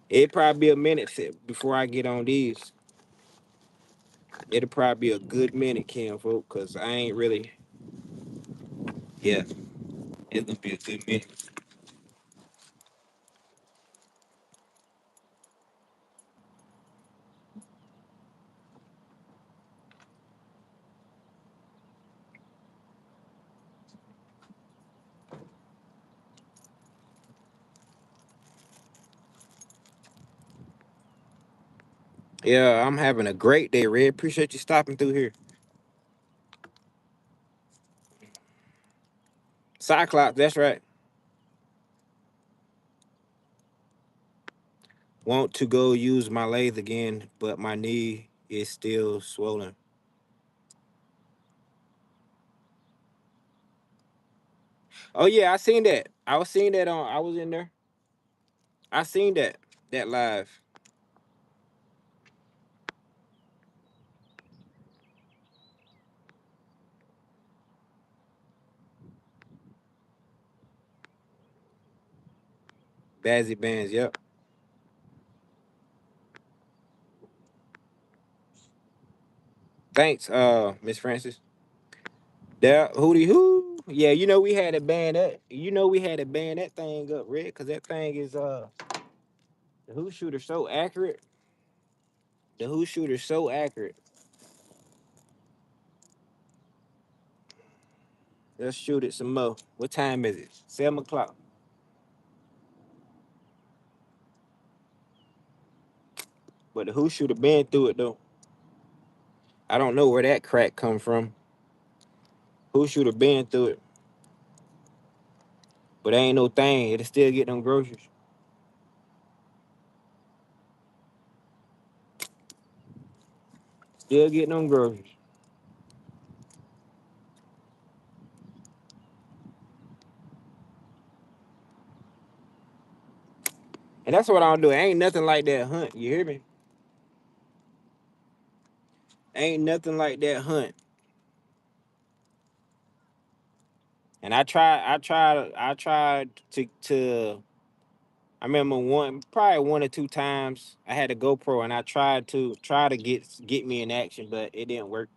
It'd probably be a minute before I get on these. It'll probably be a good minute, Ken folk, because I ain't really. Yeah, it's gonna be a good minute. Yeah, I'm having a great day, Red. Appreciate you stopping through here. Cyclops, that's right. Want to go use my lathe again, but my knee is still swollen. Oh yeah, I seen that. I was seeing that on. I was in there. I seen that live. Bazzy Bands. Yep. Thanks, Miss Francis. That hootie hoo. Yeah, you know we had to ban that. You know we had to ban that thing up, Red, because that thing is the Who shooter so accurate. The Who shooter so accurate. Let's shoot it some more. What time is it? 7 o'clock. But the Who shooter been through it though. I don't know where that crack come from. Who shooter been through it, but ain't no thing. It'll still get them groceries. Still getting them groceries. And that's what I'll do. Ain't nothing like that hunt. You hear me? Ain't nothing like that hunt. And I tried to I remember probably one or two times I had a GoPro and I tried to get me in action, but it didn't work.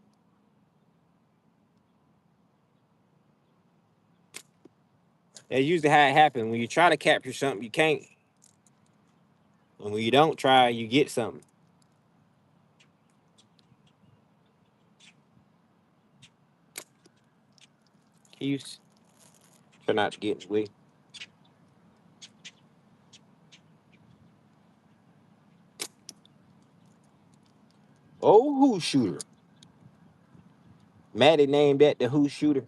That's usually how it happens. When you try to capture something, you can't. And when you don't try, you get something. You try not to get in the way. Oh, Who shooter. Maddie named that the Who shooter.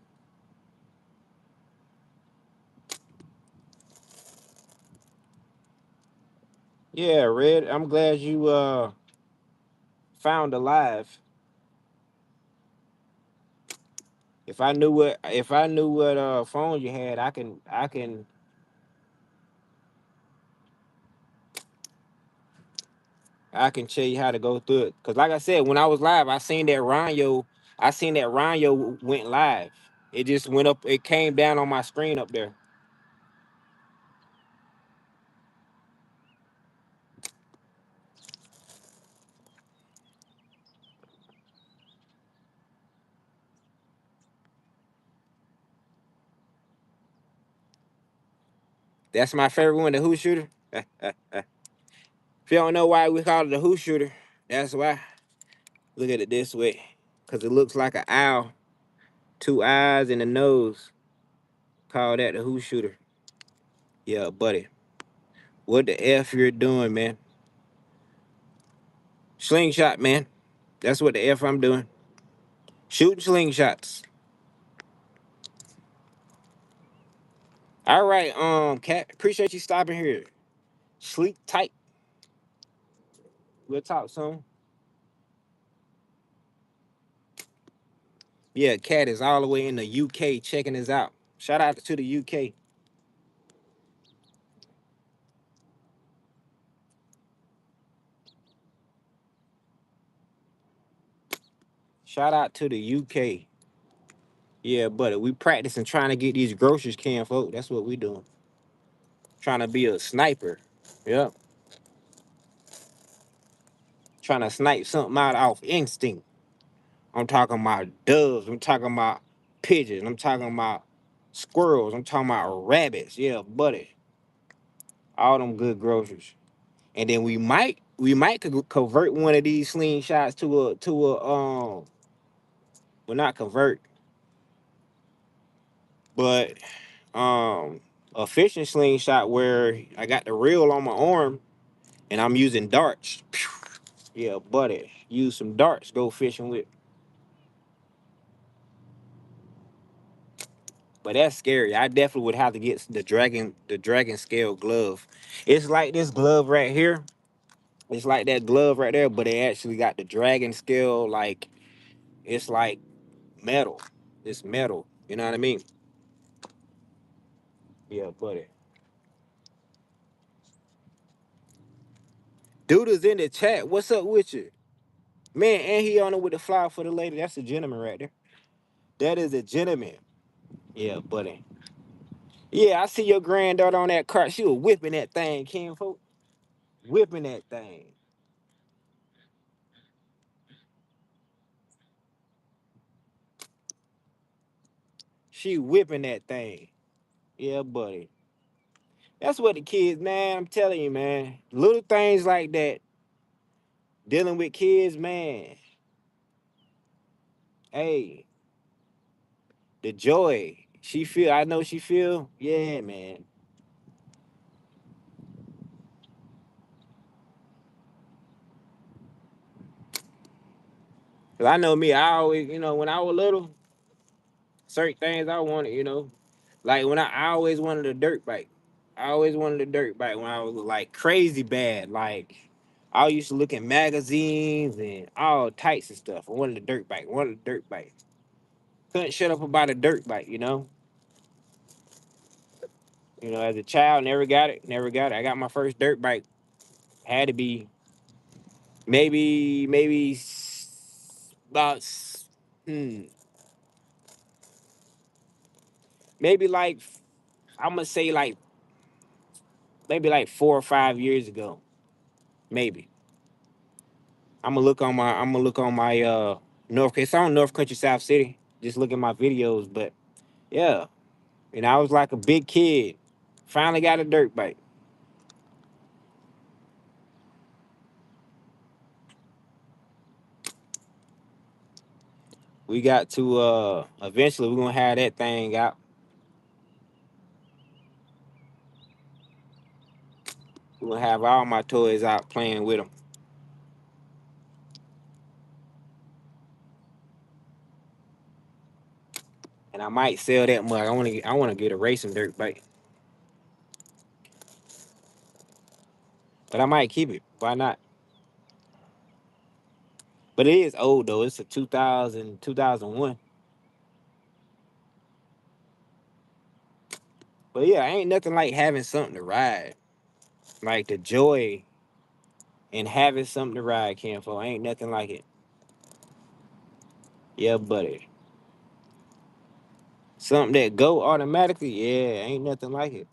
Yeah, Red. I'm glad you found alive. If I knew what phone you had, I can tell you how to go through it. Cause like I said, when I was live, I seen that Ranyo went live. It just went up, it came down on my screen up there. That's my favorite one, the Who shooter. If you don't know why we call it the Who shooter, that's why. Look at it this way. Cause it looks like an owl, two eyes and a nose. Call that the Who shooter. Yeah, buddy. What the F you're doing, man? Slingshot, man. That's what the F I'm doing. Shooting slingshots. All right, Cat. Appreciate you stopping here. Sleep tight. We'll talk soon. Yeah, Cat is all the way in the UK checking us out. Shout out to the UK. Shout out to the UK. Yeah, buddy. We practicing trying to get these groceries canned, folks. That's what we doing. Trying to be a sniper. Yep. Trying to snipe something out off instinct. I'm talking about doves. I'm talking about pigeons. I'm talking about squirrels. I'm talking about rabbits. Yeah, buddy. All them good groceries. And then we might convert one of these slingshots to a well, not convert, but um a fishing slingshot where I got the reel on my arm and I'm using darts. Yeah, buddy. Use some darts, go fishing with. But that's scary. I definitely would have to get the dragon scale glove. It's like this glove right here. It's like that glove right there, but it actually got the dragon scale, like it's like metal. It's metal. You know what I mean? Yeah, buddy. Dude is in the chat. What's up with you? Man, and he on it with the flower for the lady. That's a gentleman right there. That is a gentleman. Yeah, buddy. Yeah, I see your granddaughter on that cart. She was whipping that thing, Ken folk. Whipping that thing. She whipping that thing. Yeah, buddy. That's what the kids, man. I'm telling you, man. Little things like that. Dealing with kids, man. Hey, the joy she feel. I know she feel. Yeah, man. 'Cause I know me. I always, when I was little, certain things I wanted, like when I always wanted a dirt bike. I always wanted a dirt bike when I was like crazy bad. Like I used to look at magazines and all types of stuff. I wanted a dirt bike. Wanted a dirt bike. Couldn't shut up about a dirt bike. As a child, never got it. Never got it. I got my first dirt bike. Had to be maybe about hmm, maybe like I'm gonna say like maybe like 4 or 5 years ago. Maybe. I'm gonna look on my North. It's on North Country South City. Just look at my videos, but yeah, and I was like a big kid. Finally got a dirt bike. We got to eventually we're gonna have that thing out. We're gonna have all my toys out playing with them, and I might sell that mug. I wanna get a racing dirt bike, but I might keep it. Why not? But it is old though. It's a 2001. But yeah, ain't nothing like having something to ride. Like the joy in having something to ride, Kenfo. Ain't nothing like it. Yeah, buddy. Something that go automatically, yeah, ain't nothing like it.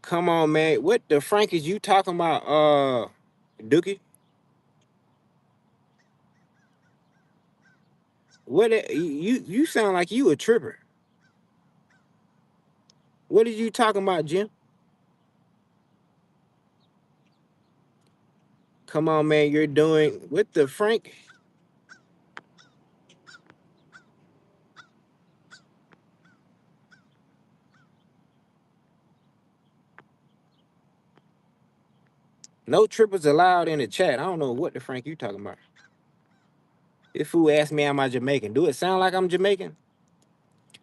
Come on, man. What the Frank is you talking about, Dookie? You sound like you a tripper. What are you talking about, Jim? Come on, man. You're doing what the Frank? No trippers allowed in the chat. I don't know what the Frank you talking about. This fool asked me, am I Jamaican? Do it sound like I'm Jamaican?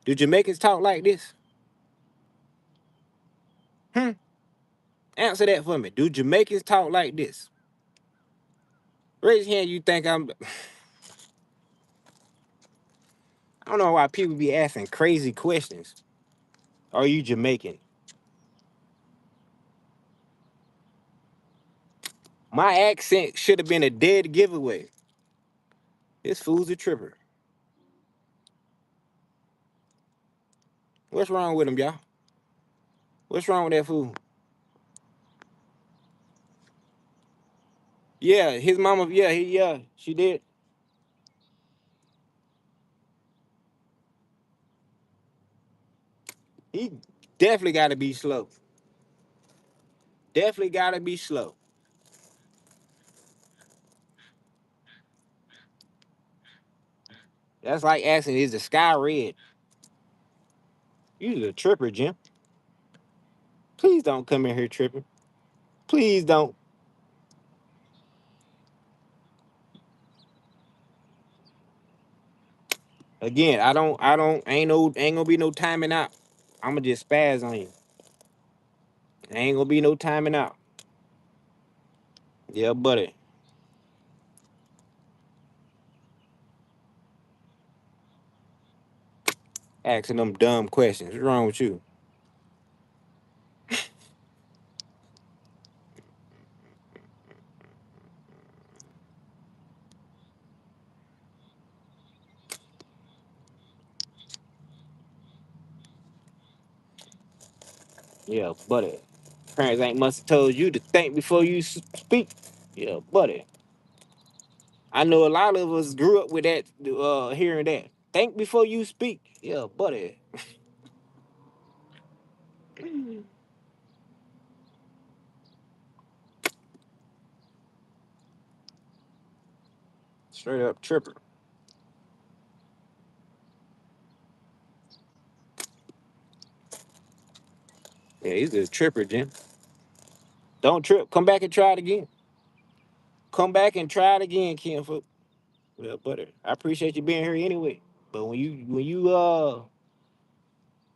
Do Jamaicans talk like this? Hmm? Answer that for me. Do Jamaicans talk like this? Raise your hand. You think I'm? I don't know why people be asking crazy questions. Are you Jamaican? My accent should have been a dead giveaway. This fool's a tripper. What's wrong with him, y'all? What's wrong with that fool? Yeah, his mama. Yeah, she did. He definitely got to be slow. Definitely got to be slow. That's like asking, is the sky red? You a tripper, Jim. Please don't come in here tripping. Please don't. Again, ain't gonna be no timing out. I'ma just spaz on you. Ain't gonna be no timing out. Yeah, buddy. Asking them dumb questions. What's wrong with you? Yeah, buddy. Parents ain't must have told you to think before you speak. Yeah, buddy. I know a lot of us grew up with that, hearing that. Think before you speak. Yeah, buddy. Straight up tripper. Yeah, he's a tripper, Jim. Don't trip. Come back and try it again. Come back and try it again, Ken. Yeah, buddy. I appreciate you being here anyway. But when you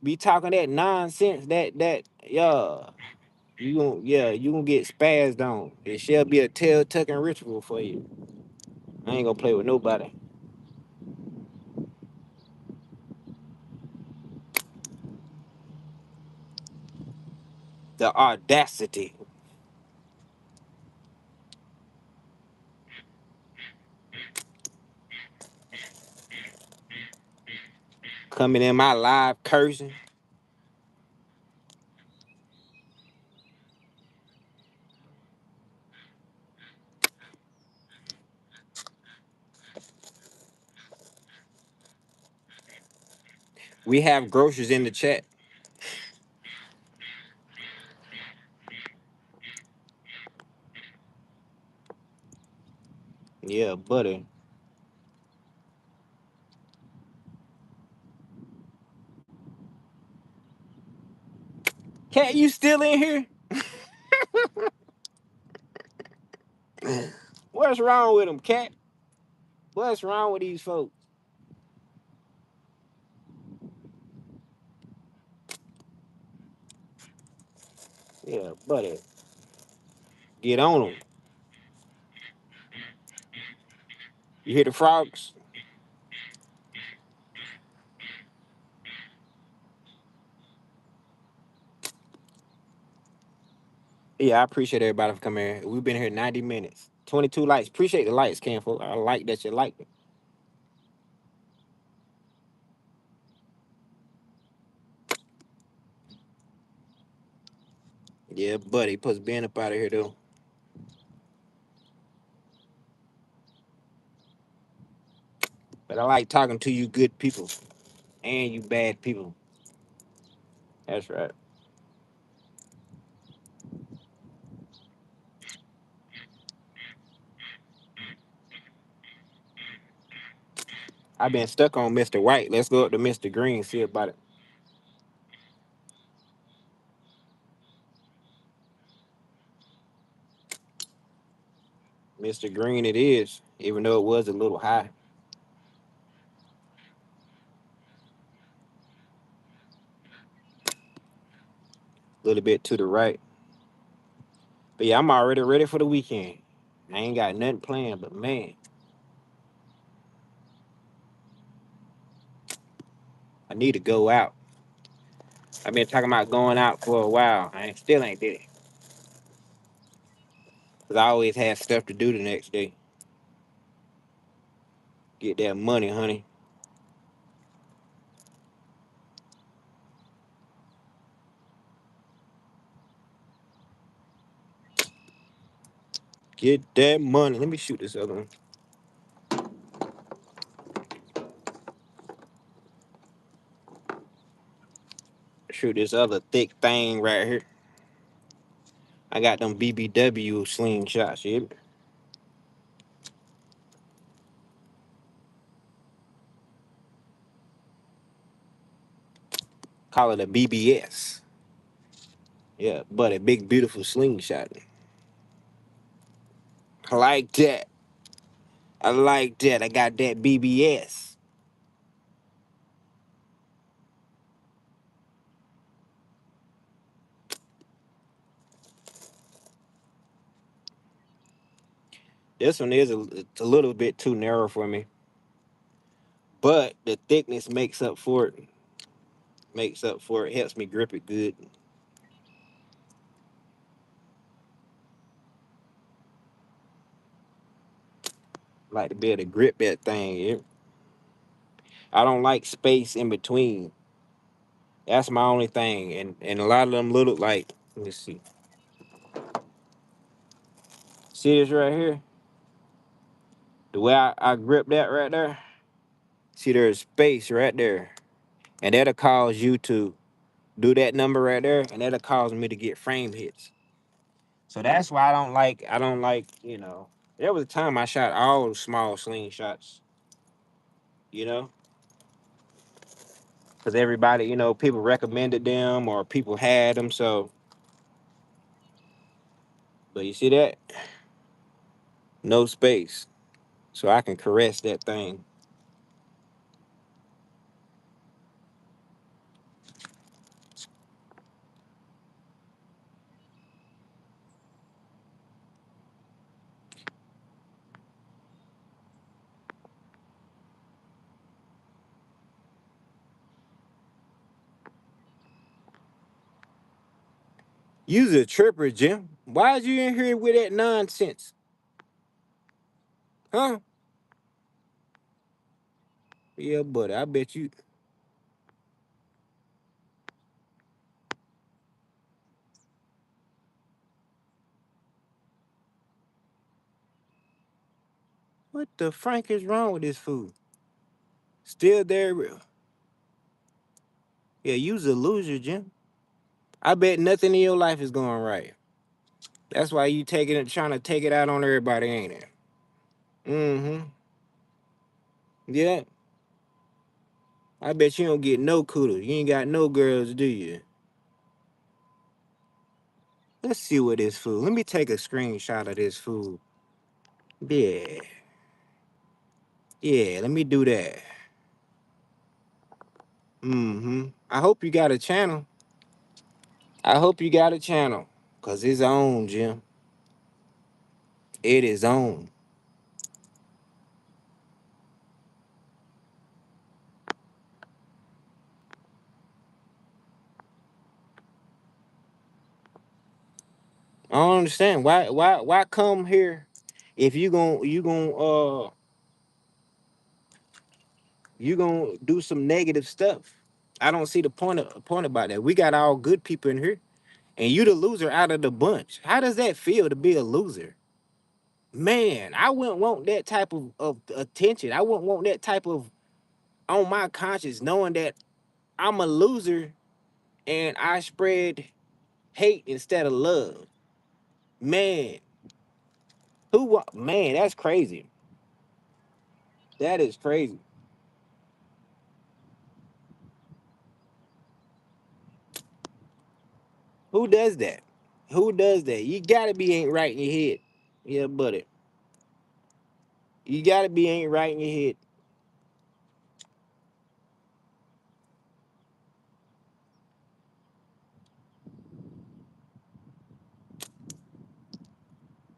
be talking that nonsense, that you gonna get spazzed on. It shall be a tail tucking ritual for you. I ain't gonna play with nobody. The audacity coming in my live cursing. We have groceries in the chat. Yeah, buddy. Cat, you still in here? What's wrong with them, Cat? What's wrong with these folks? Yeah, buddy. Get on them. You hear the frogs? Yeah, I appreciate everybody for coming here. We've been here 90 minutes. 22 likes. Appreciate the likes, Ken, folks. I like that you like it. Yeah, buddy. Puts Ben up out of here, though. But I like talking to you good people and you bad people. That's right. I've been stuck on Mr. White. Let's go up to Mr. Green, see about it. Mr. Green it is, even though it was a little high. A little bit to the right. But yeah, I'm already ready for the weekend. I ain't got nothing planned, but man, I need to go out. I've been talking about going out for a while. Still ain't did it. Cause I always have stuff to do the next day. Get that money, honey. Get that money. Let me shoot this other one. Shoot this other thick thing right here. I got them BBW slingshots, yeah. Call it a BBS. Yeah, but a big beautiful slingshot. I like that. I like that. I got that BBS. This one is it's a little bit too narrow for me, but the thickness makes up for it. Makes up for it. Helps me grip it good. Like to be able to grip that thing. Yeah. I don't like space in between. That's my only thing. And a lot of them little like. Let me see. See this right here? The way I grip that right there. See, there's space right there, and that'll cause you to do that number right there, and that'll cause me to get frame hits. So that's why I don't like, there was a time I shot all small slingshots, you know, because everybody, people recommended them or people had them. So, but you see that? No space. So I can caress that thing. You's a tripper, Jim. Why is you in here with that nonsense? Huh? Yeah, buddy, I bet you. What the frank is wrong with this food? Still there. Yeah, you's a loser, Jim. I bet nothing in your life is going right. That's why you taking it, trying to take it out on everybody, ain't it? Mm-hmm. Yeah. I bet you don't get no kudos. You ain't got no girls, do you? Let's see what this food. Let me take a screenshot of this food. Yeah. Yeah, let me do that. Mm-hmm. I hope you got a channel. I hope you got a channel. Cause it's on, Jim. It is on. I don't understand. Why come here if you gonna do some negative stuff. I don't see the point about that. We got all good people in here, and you the loser out of the bunch. How does that feel to be a loser? Man, I wouldn't want that type of attention. I wouldn't want that type of on my conscience, knowing that I'm a loser and I spread hate instead of love. Man, man, that's crazy. That is crazy. Who does that? Who does that? You gotta be ain't right in your head. Yeah, buddy. You gotta be ain't right in your head.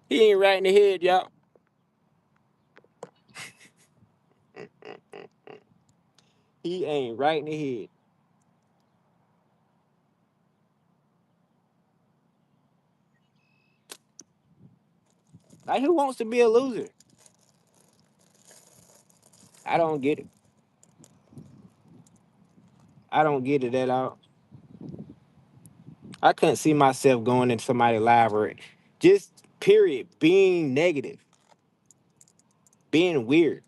He ain't right in the head, y'all. He ain't right in the head. Like, who wants to be a loser? I don't get it. I don't get it at all. I couldn't see myself going into somebody's library. Just period, being negative, being weird.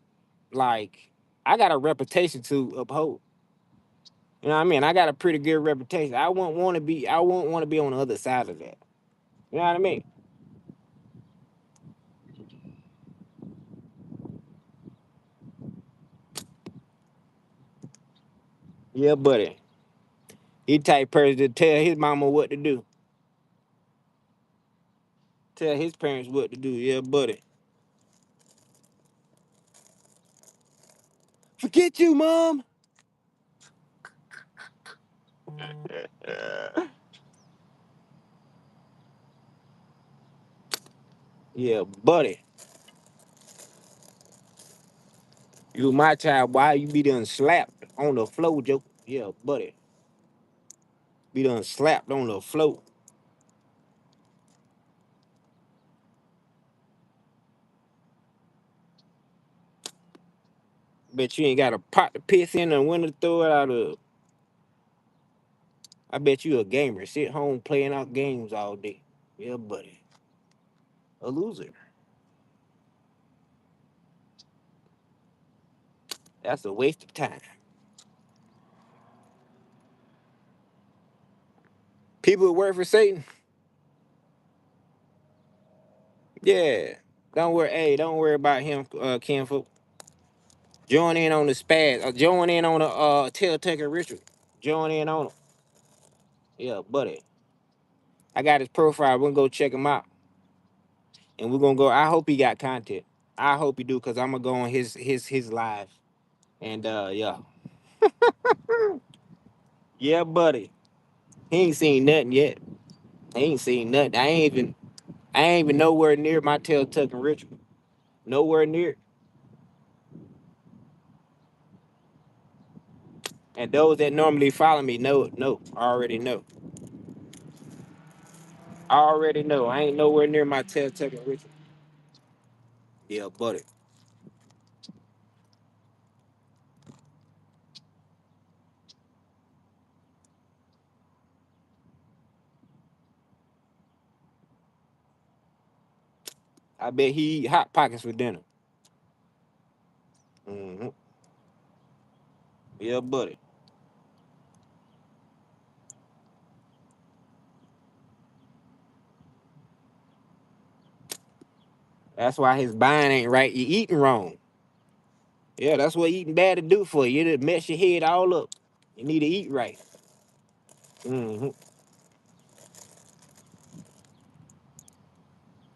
Like, I got a reputation to uphold. You know what I mean? I got a pretty good reputation. I won't want to be. I won't want to be on the other side of that. You know what I mean? Yeah, buddy. He type person to tell his mama what to do. Tell his parents what to do. Yeah, buddy. Forget you, mom. Yeah, buddy. You my child. Why you be done slapped on the floor, Joe? Yeah, buddy. Be done slapped on the floor. Bet you ain't got a pot to piss in and when to throw it out of. I bet you a gamer. Sit home playing out games all day. Yeah, buddy. A loser. That's a waste of time. People who work for Satan, yeah. Don't worry. Hey, don't worry about him, kinfolk. Join in on the spaz. Join in on the tail taker ritual. Join in on him. Yeah, buddy. I got his profile. We're gonna go check him out. And we're gonna go. I hope he got content. I hope he do, cause I'm gonna go on his live. And yeah. Yeah, buddy. He ain't seen nothing yet. He ain't seen nothing. I ain't even nowhere near my tail tucking ritual. Nowhere near. And those that normally follow me know. I already know. I already know. I ain't nowhere near my tail tucking ritual. Yeah, buddy. I bet he eat hot pockets for dinner. Hmm. Yeah, buddy. That's why his buying ain't right. You eating wrong. Yeah, that's what eating bad to do for you. It'll mess your head all up. You need to eat right. Hmm.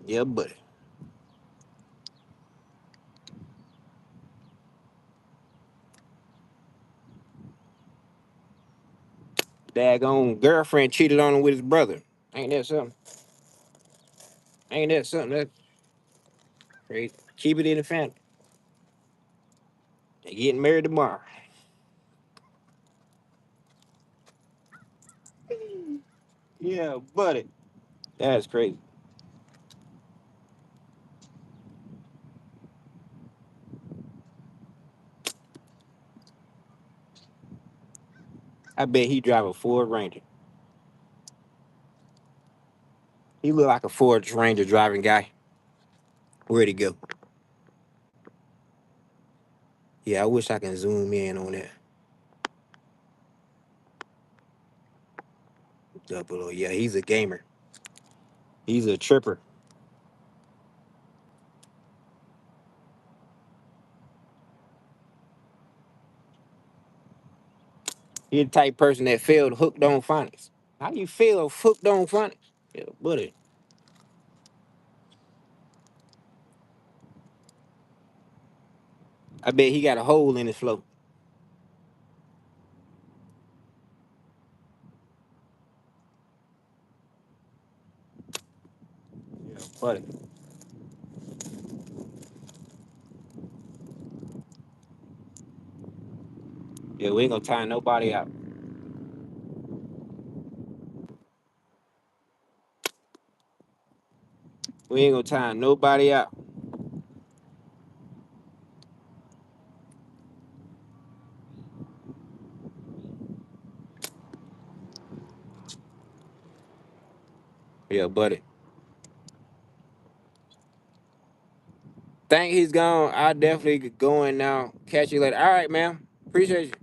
Yeah, buddy. Daggone girlfriend cheated on him with his brother. Ain't that something? Ain't that something? That's crazy. Keep it in the family. They getting married tomorrow. Yeah, buddy. That's crazy. I bet he drive a Ford Ranger. He look like a Ford Ranger driving guy. Where'd he go? Yeah, I wish I can zoom in on that. Double O. Yeah, he's a gamer. He's a tripper. He the type person that failed hooked on phonics. How you fail hooked on phonics? Yeah, buddy. I bet he got a hole in his flow. Yeah, buddy. Yeah, we ain't gonna time nobody out. We ain't gonna time nobody out. Yeah, buddy. Think he's gone. I definitely going now. Catch you later. All right, man. Appreciate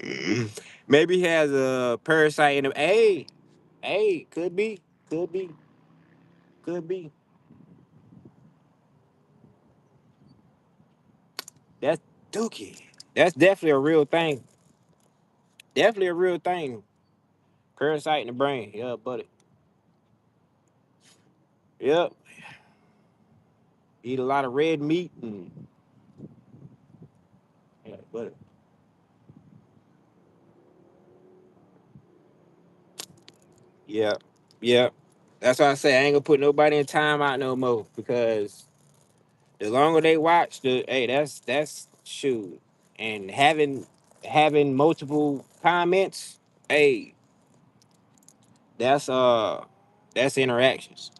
you. Maybe he has a parasite in him. Hey, could be, could be. That's Dookie. That's definitely a real thing. Definitely a real thing. Parasite in the brain. Yeah, buddy. Yep. Eat a lot of red meat and yeah, buddy. Yeah, yeah. That's why I say I ain't gonna put nobody in time out no more because the longer they watch, that's shoot. And having multiple comments, hey, that's that's interactions.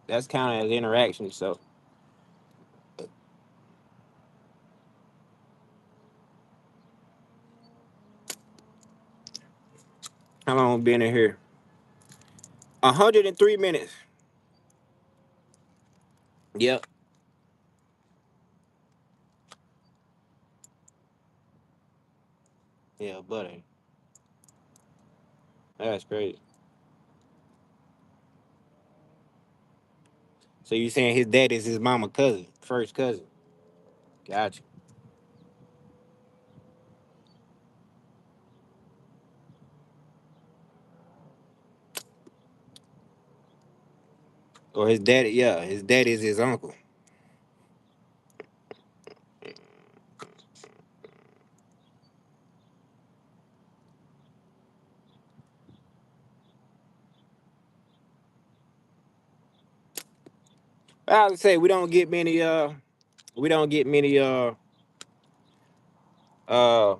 That's kind of interactions. So how long been in here? 103 minutes. Yep. Yeah, buddy. That's crazy. So you saying his dad is his mama cousin, first cousin? Gotcha. Or his daddy? Yeah, his daddy is his uncle. I would say we don't get many uh I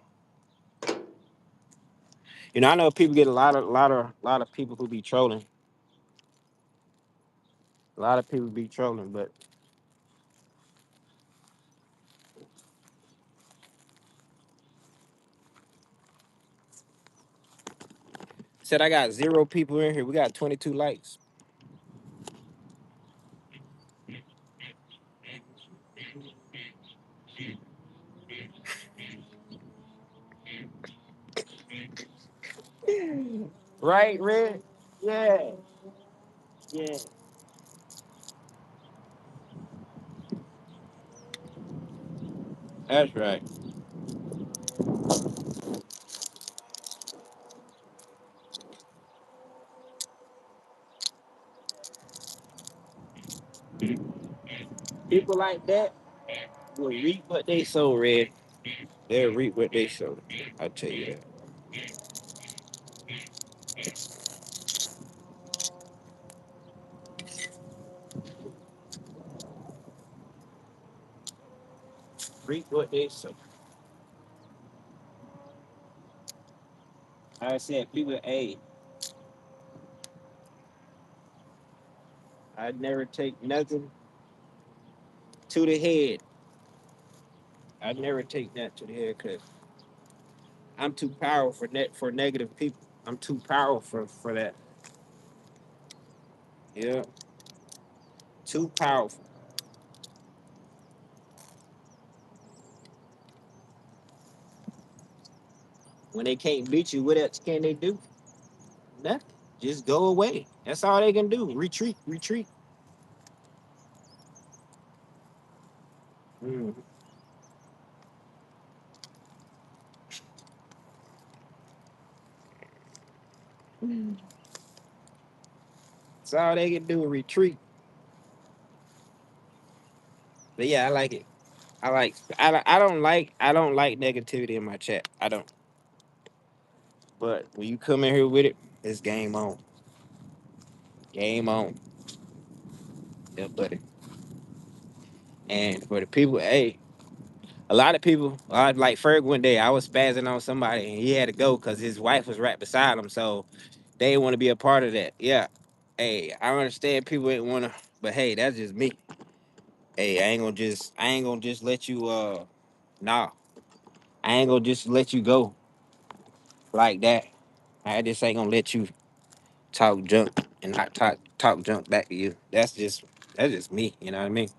know people get a lot of people who be trolling. A lot of people be trolling, but said I got 0 people in here. We got 22 likes. Right, Red? Yeah. Yeah. That's right. People like that will reap what they sow, Red. They'll reap what they sow. I'll tell you that. Reap what they sow. I said, people, hey, I'd never take nothing to the head. I'd never take that to the head because I'm too powerful for negative people. I'm too powerful for that. Yeah, too powerful. When they can't beat you, what else can they do? Nothing. Just go away. That's all they can do. Retreat, retreat. Mm. That's all they can do. Retreat. But yeah, I like it. I don't like negativity in my chat. I don't. But when you come in here with it, it's game on. Game on. Yeah, buddy. And for the people, hey, a lot of people, like Ferg one day, I was spazzing on somebody and he had to go because his wife was right beside him. So they didn't want to be a part of that. Yeah. Hey, I understand people didn't want to, but hey, that's just me. Hey, I ain't gonna just let you, nah, I ain't gonna just let you go like that. I just ain't gonna let you talk junk and not talk junk back to you. That's just me. You know what I mean?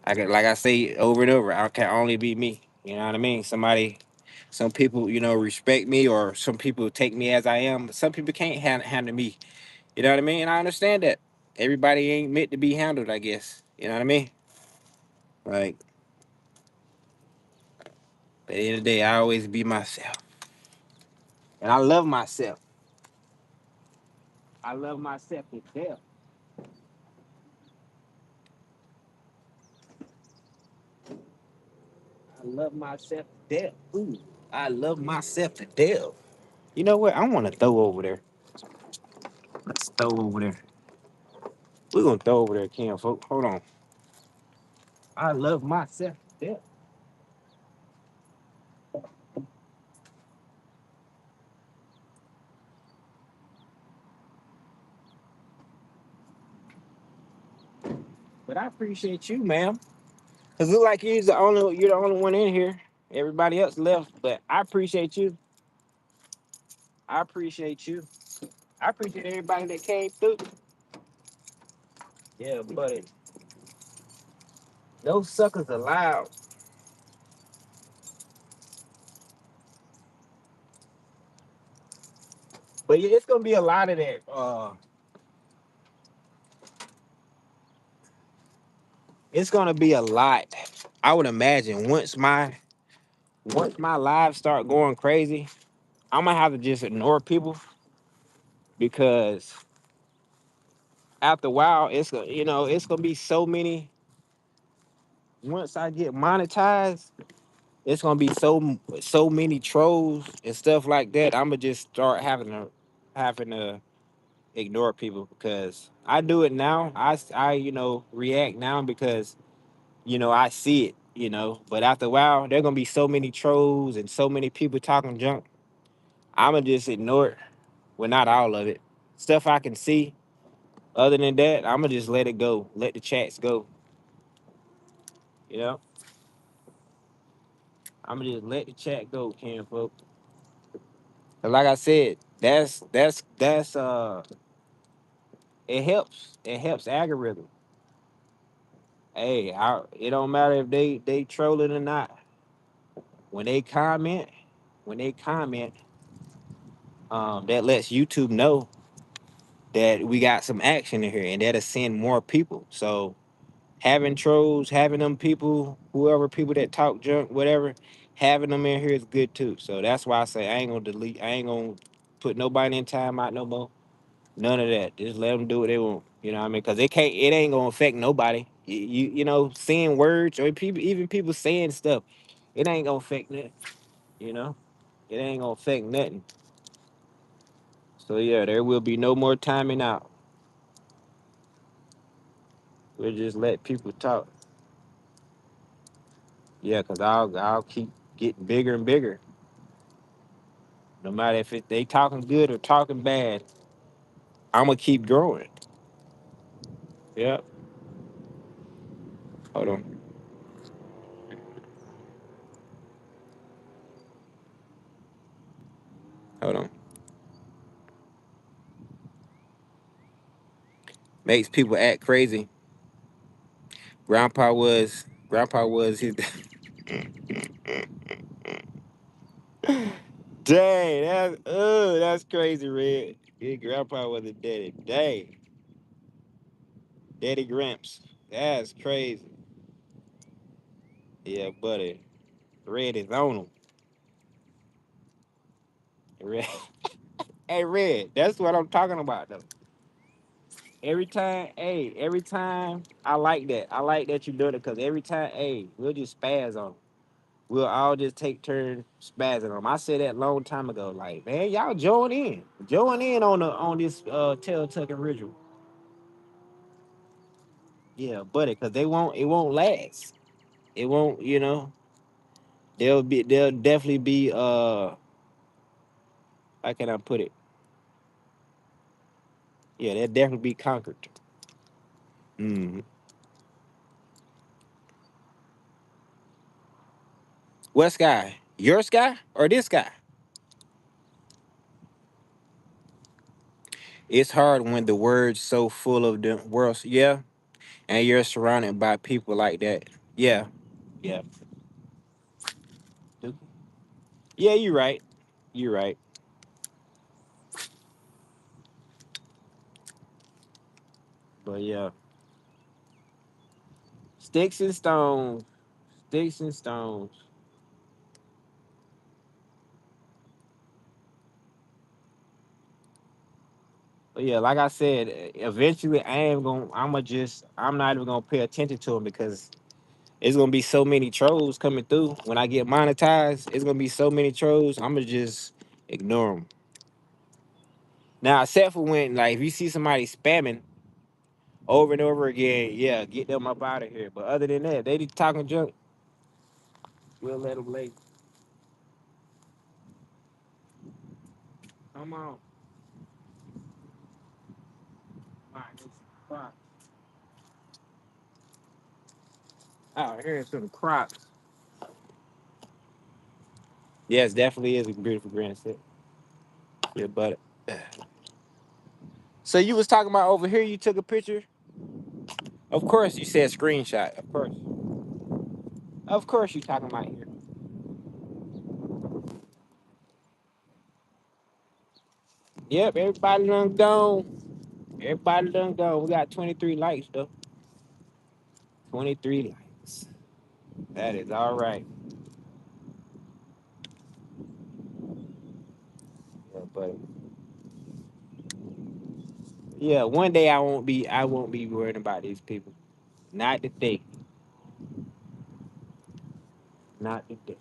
I can, like I say over and over, I can only be me. You know what I mean? Some people, respect me, or some people take me as I am. But some people can't handle me. You know what I mean? And I understand that. Everybody ain't meant to be handled, I guess. You know what I mean? Like, at the end of the day, I always be myself. And I love myself. I love myself to death. I love myself to death. Ooh, I love myself to death. You know what? I want to throw over there. Let's throw over there. We're going to throw over there, Kim, folks. Hold on. I love myself to death. But I appreciate you, ma'am. Cause look like you're the only one in here. Everybody else left, but I appreciate you. I appreciate you. I appreciate everybody that came through. Yeah, buddy. Those suckers allowed. But yeah, it's gonna be a lot of that. It's gonna be a lot. I would imagine once my lives start going crazy, I'm gonna have to just ignore people because after a while, it's gonna be so many. Once I get monetized, it's gonna be so many trolls and stuff like that. I'm gonna just start having to ignore people because I do it now. I react now because I see it. But after a while, there gonna be so many trolls and so many people talking junk. I'm gonna just ignore it. Well, not all of it. Stuff I can see. Other than that, I'm gonna just let it go. Let the chats go. You know, I'm gonna just let the chat go, Ken, folks. And like I said, that's it helps. It helps algorithm. Hey, it don't matter if they trolling or not. When they comment, when they comment, that lets YouTube know that we got some action in here, and that'll send more people. So having trolls, having them people, whoever people that talk junk, whatever, having them in here is good too. So that's why I say I ain't gonna delete. I ain't gonna put nobody in timeout no more. None of that. Just let them do what they want. You know what I mean? Because it ain't gonna affect nobody. Saying words or even people saying stuff, it ain't gonna affect nothing. You know, it ain't gonna affect nothing. So yeah, there will be no more timing out. We'll just let people talk. Yeah, because I'll keep getting bigger and bigger. No matter if they talking good or talking bad, I'm gonna keep growing. Yep. Hold on. Hold on. Makes people act crazy. Grandpa was his. Dang, that's crazy, Red. His grandpa was a daddy. Dang, Daddy Gramps. That's crazy. Yeah, buddy. Red is on him. Red. Hey, Red. That's what I'm talking about, though. Every time I like that. I like that you do it because every time, hey, we'll just spaz on 'em. We'll all just take turns spazzing on 'em. I said that long time ago. Like, man, y'all join in on this tail tucking ritual. Yeah, buddy, because they won't. It won't last. It won't. You know, they'll be. They'll definitely be. How can I put it? Yeah, they'll definitely be conquered. Mm. What sky? Your sky or this sky? It's hard when the words so full of the words. Yeah, and you're surrounded by people like that. Yeah, yeah, yeah. You're right. You're right. But yeah, sticks and stones. Sticks and stones. But yeah, like I said, eventually I am gonna. I'm gonna just. I'm not even gonna pay attention to them because it's gonna be so many trolls coming through. When I get monetized, it's gonna be so many trolls. I'm gonna just ignore them. Now, except for when, like, if you see somebody spamming over and over again, yeah, get them up out of here. But other than that, they be talking junk. We'll let them lay. Come on. All right, let's crop. Out here to the crops. Yes, definitely is a beautiful grand set. Yeah, but so you was talking about over here. You took a picture. Of course, you said screenshot. Of course, you talking about here. Yep, everybody done gone. Everybody done gone. We got 23 likes though. 23 likes. That is all right. Yeah, but yeah, one day I won't be worried about these people. Not today. Not today.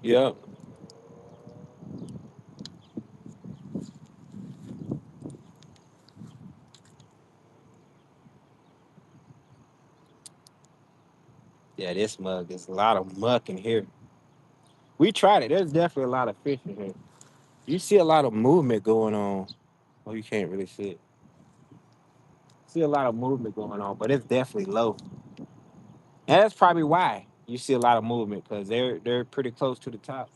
Yep. Yeah, this mug. There's a lot of muck in here. We tried it. There's definitely a lot of fish in here. You see a lot of movement going on. Oh, you can't really see it. See a lot of movement going on, but it's definitely low. And that's probably why you see a lot of movement because they're pretty close to the top.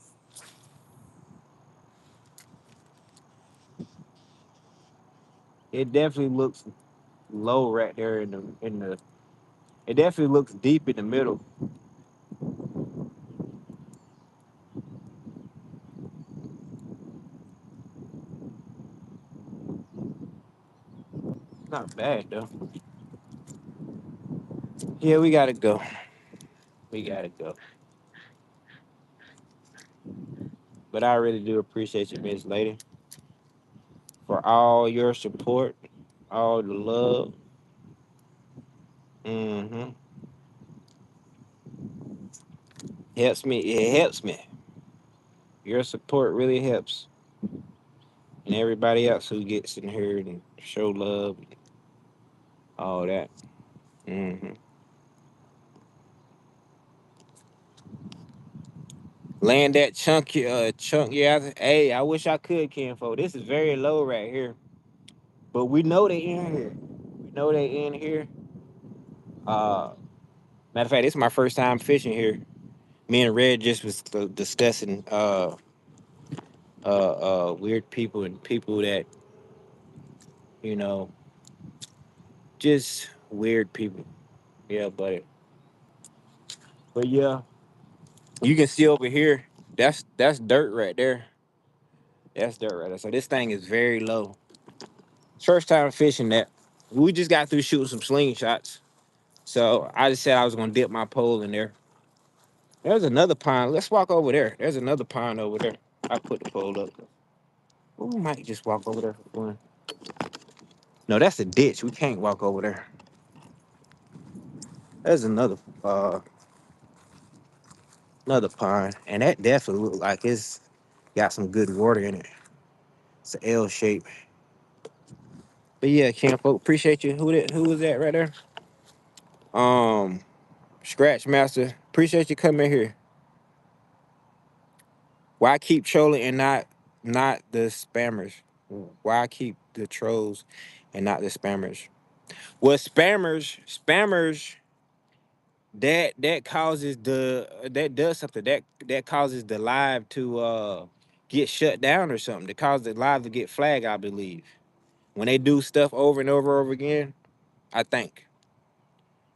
It definitely looks low right there in the. It definitely looks deep in the middle. Not bad though. Yeah, we gotta go. We gotta go. But I really do appreciate you, Miss Lady, for all your support, all the love. Mm-hmm. Helps me. It helps me. Your support really helps, and everybody else who gets in here and show love, and all that. Mm-hmm. Land that chunk. Yeah. Hey, I wish I could, Kenfo. This is very low right here, but we know they in here. We know they in here. Uh, Matter of fact, this is my first time fishing here. Me and Red just was discussing weird people and people that you know just weird people. Yeah, but yeah, you can see over here. That's dirt right there. That's dirt right there. So this thing is very low. First time fishing that. We just got through shooting some slingshots. So I just said I was gonna dip my pole in there. There's another pond. Let's walk over there. There's another pond over there. I put the pole up. We might just walk over there for fun. No, that's a ditch. We can't walk over there. There's another pond, and that definitely look like it's got some good water in it. It's an L shape. But yeah, Camp Folk, appreciate you. Who was that right there? Um, Scratch Master, appreciate you coming here. Why keep trolling and not the spammers? Why keep the trolls and not the spammers? Well, spammers that causes that does something that causes the live to get shut down or something. That causes the live to get flagged, I believe. When they do stuff over and over again, I think.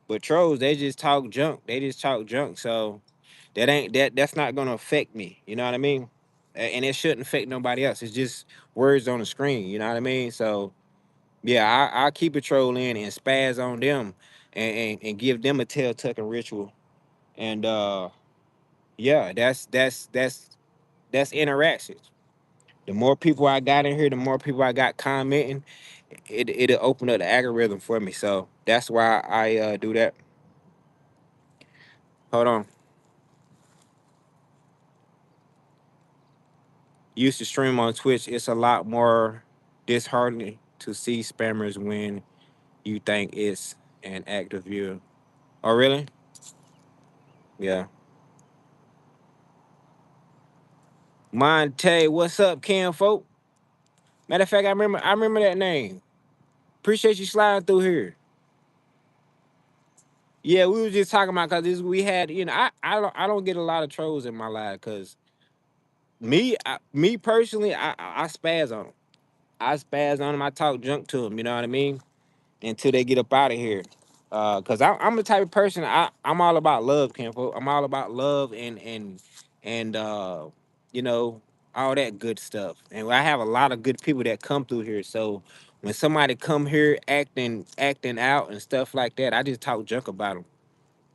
But trolls, they just talk junk. They just talk junk. So that's not gonna affect me. You know what I mean? And it shouldn't affect nobody else. It's just words on the screen. You know what I mean? So yeah, I keep a troll in and spaz on them and give them a tail tucking ritual. And yeah, that's interactions. The more people I got in here, the more people I got commenting, it'll open up the algorithm for me. So that's why I do that. Hold on. Used to stream on Twitch. It's a lot more disheartening to see spammers when you think it's an active viewer. Oh really? Yeah. Monte, what's up, Cam folk? Matter of fact, I remember that name. Appreciate you sliding through here. Yeah, we were just talking about because we had, I don't get a lot of trolls in my life because me personally, I spaz on them. I spaz on them. I talk junk to them. You know what I mean? Until they get up out of here. Cause I'm the type of person I'm all about love, Campo. I'm all about love and you know all that good stuff. And I have a lot of good people that come through here. So when somebody come here acting out and stuff like that, I just talk junk about them.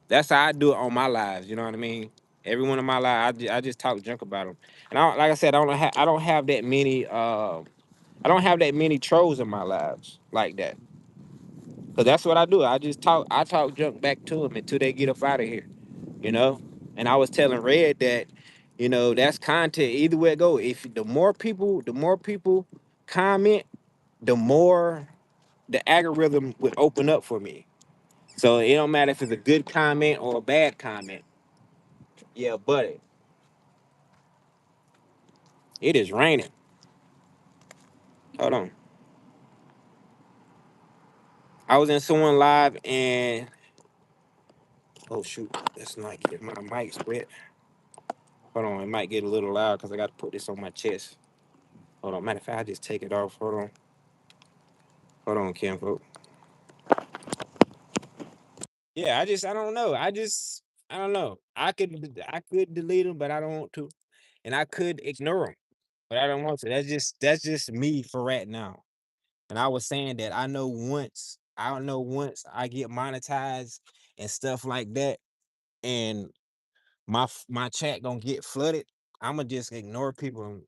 That's how I do it on my lives. You know what I mean? Every one of my lives, I just talk junk about them. And like I said, I don't have that many. I don't have that many trolls in my lives like that. Cause that's what I do. I talk junk back to them until they get up out of here. You know. And I was telling Red that, that's content. Either way it go. If the more people comment, the more the algorithm would open up for me. So it don't matter if it's a good comment or a bad comment. Yeah, buddy. It is raining. Hold on. I was in someone live and oh shoot, that's not get my mic's wet. Hold on, it might get a little loud because I got to put this on my chest. Hold on, matter of fact, I just take it off. Hold on, Kim. Yeah, I don't know. I don't know. I could delete them, but I don't want to, and I could ignore them, but I don't want to. That's just me for right now. And I was saying that I don't know once I get monetized and stuff like that, and my chat gonna get flooded. I'ma just ignore people.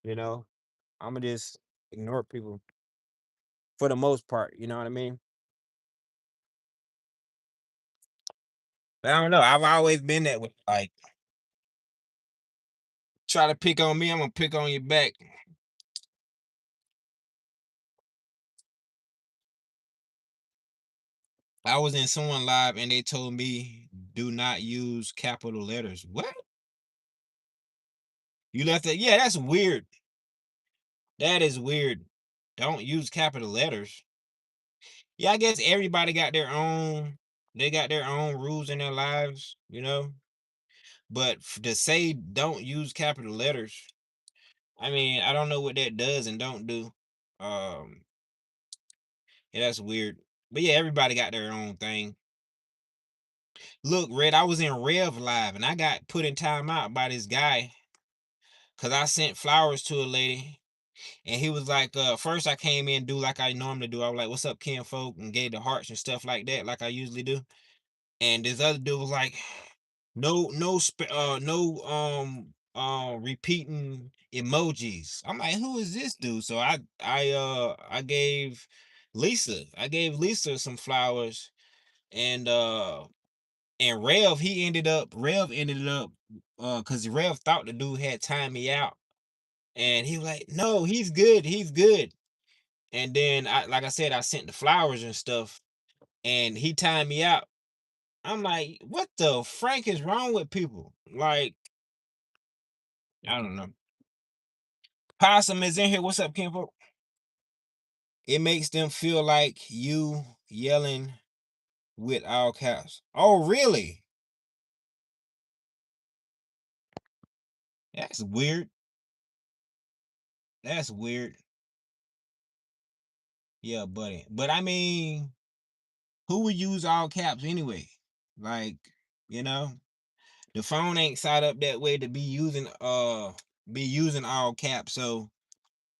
You know, I'ma just ignore people for the most part. You know what I mean? But I don't know. I've always been that way. Like, try to pick on me, I'm gonna pick on you back. I was in someone live and they told me do not use capital letters. What? You left that? Yeah, that's weird. That is weird. Don't use capital letters. Yeah, I guess everybody got their own. They got their own rules in their lives, you know. But to say don't use capital letters, I mean, I don't know what that does and don't do. Um, yeah, that's weird. But yeah, everybody got their own thing. Look, Red, I was in Rev Live and I got put in timeout by this guy because I sent flowers to a lady. And he was like, first I came in do like I normally do. I was like, what's up, Ken folk? And gave the hearts and stuff like that, like I usually do. And this other dude was like, No repeating emojis. I'm like, who is this dude? So I gave Lisa some flowers, and Rev ended up because Rev thought the dude had timed me out, and he was like, no, he's good. And then like I said, I sent the flowers and stuff, and he timed me out. I'm like, what the frank is wrong with people? Like, I don't know. Possum is in here. What's up, Kimbo? It makes them feel like you yelling with all caps. Oh, really? That's weird. That's weird. Yeah, buddy. But I mean, who would use all caps anyway? Like, you know, the phone ain't set up that way to be using all caps. So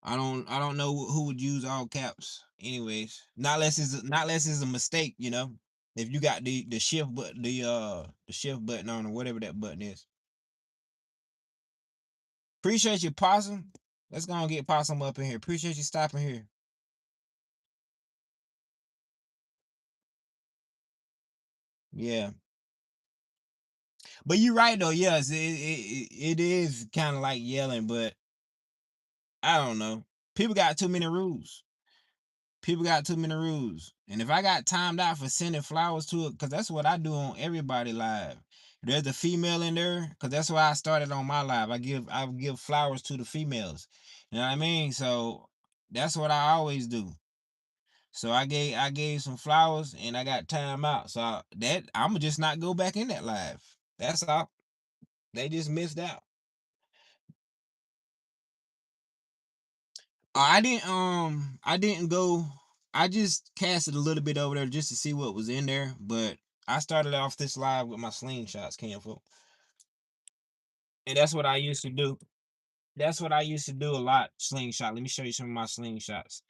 I don't know who would use all caps anyways. Not less it's a mistake, you know. If you got the shift but the shift button on or whatever that button is. Appreciate you, Possum. Let's go and get Possum up in here. Appreciate you stopping here. Yeah. But you're right though, yes, it is kind of like yelling, but I don't know. People got too many rules. People got too many rules. And if I got timed out for sending flowers to it, because that's what I do on everybody live. If there's a female in there, because that's why I started on my live. I give flowers to the females. You know what I mean? So that's what I always do. So I gave some flowers and I got time out. So that I'ma just not go back in that live. That's all. They just missed out. I didn't go. I just casted a little bit over there just to see what was in there, but I started off this live with my slingshots, Canful. And that's what I used to do. That's what I used to do a lot. Slingshot. Let me show you some of my slingshots.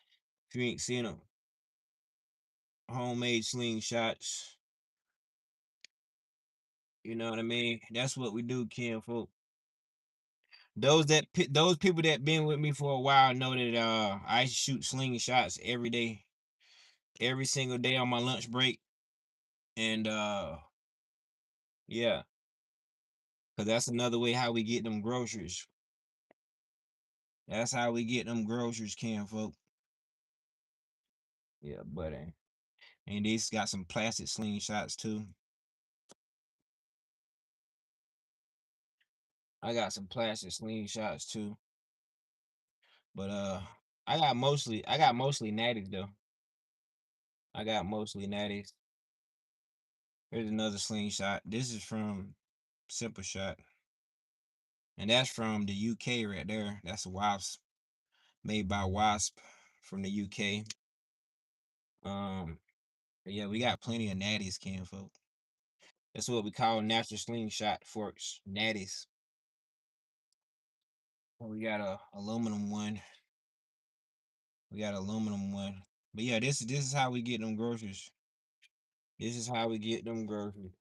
If you ain't seen them, homemade slingshots. You know what I mean? That's what we do, Canful. Those people that been with me for a while know that I shoot slingshots every day, every single day on my lunch break. And yeah, because that's another way how we get them groceries. That's how we get them groceries, can folk. Yeah, buddy. And these got some plastic slingshots too. I got some plastic slingshots too. But I got mostly natties though. I got mostly natties. Here's another slingshot. This is from Simple Shot. And that's from the UK right there. That's a Wasp. Made by Wasp from the UK. Um, yeah, we got plenty of natties, can folk. That's what we call natural slingshot forks, natties. We got a aluminum one. We got aluminum one. But yeah, this is how we get them groceries. This is how we get them groceries.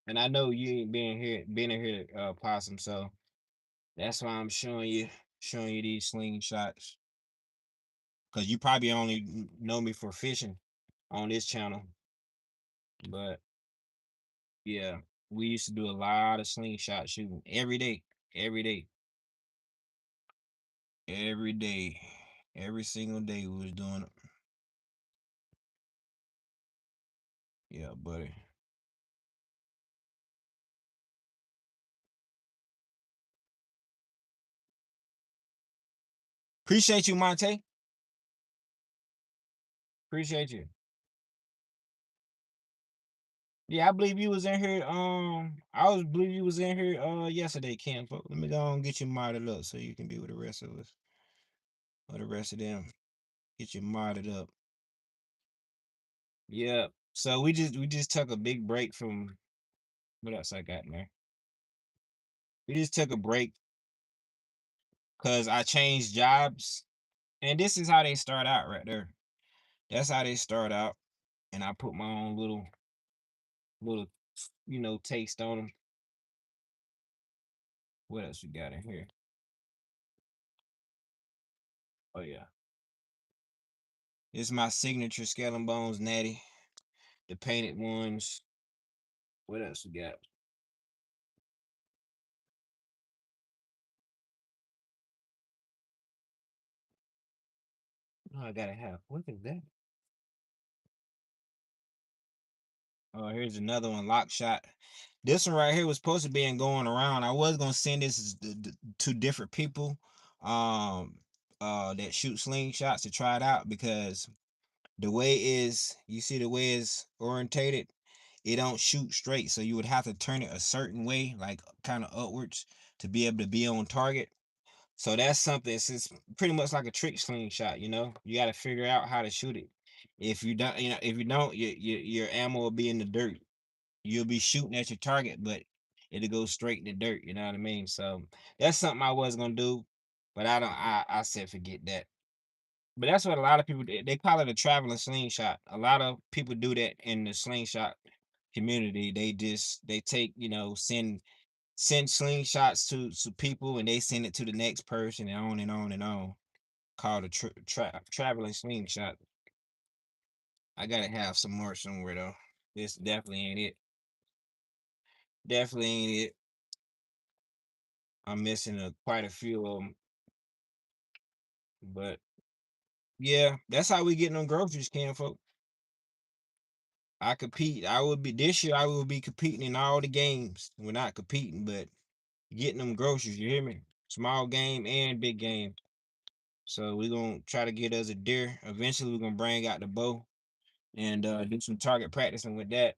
And I know you ain't been in here, possum. So that's why I'm showing you these slingshots. Cause you probably only know me for fishing on this channel. But yeah, we used to do a lot of slingshot shooting every day, every day, every single day we was doing it. Yeah, buddy. Appreciate you, Monte. Appreciate you. Yeah, I believe you was in here. Believe you was in here yesterday, Ken. Let me go and get you modded up so you can be with the rest of us. Or the rest of them. Get you modded up. Yeah. So we just took a big break from what else I got in there. We just took a break because I changed jobs. And this is how they start out right there. That's how they start out. And I put my own little taste on them. What else we got in here? Oh yeah. This is my signature Scale and Bones natty. The painted ones. What else we got? Oh, I gotta have. What is that? Oh, here's another one, lock shot. This one right here was supposed to be in going around. I was gonna send this to different people, um, that shoot slingshots to try it out because the way is, you see the way it's orientated, it don't shoot straight. So you would have to turn it a certain way, like kind of upwards, to be able to be on target. So that's something. It's pretty much like a trick slingshot. You got to figure out how to shoot it. If you don't, if you don't, your ammo will be in the dirt. You'll be shooting at your target, but it'll go straight in the dirt. You know what I mean? So that's something I was gonna do, but I don't. I said forget that. But that's what a lot of people they call it a traveling slingshot. A lot of people do that in the slingshot community. They take send slingshots to people and they send it to the next person and on and on and on. Called a traveling slingshot. I gotta have some more somewhere though. This definitely ain't it. Definitely ain't it. I'm missing quite a few of them, but yeah, that's how we getting them groceries, can folk. I compete. I would be this year. I will be competing in all the games. We're not competing, but getting them groceries. You hear me? Small game and big game. So we're gonna try to get us a deer. Eventually, we're gonna bring out the bow and do some target practicing with that.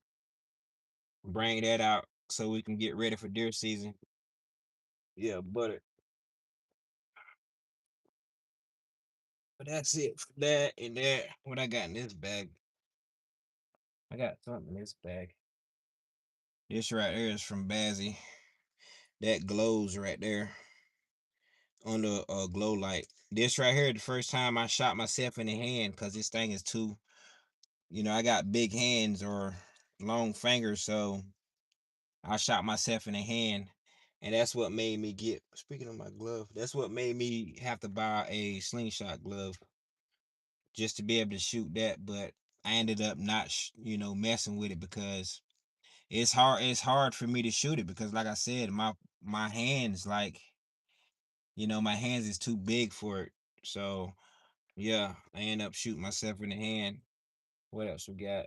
Bring that out so we can get ready for deer season. Yeah, but that's it for that and that. What I got in this bag? I got something in this bag. This right here is from Bazzy. That glows right there on the glow light. This right here, the first time I shot myself in the hand because this thing is too, I got big hands or long fingers, so I shot myself in the hand, and that's what made me get. Speaking of my glove, that's what made me have to buy a slingshot glove just to be able to shoot that. But I ended up not, messing with it because it's hard. It's hard for me to shoot it because, like I said, my hands my hands is too big for it. So yeah, I end up shooting myself in the hand. What else we got?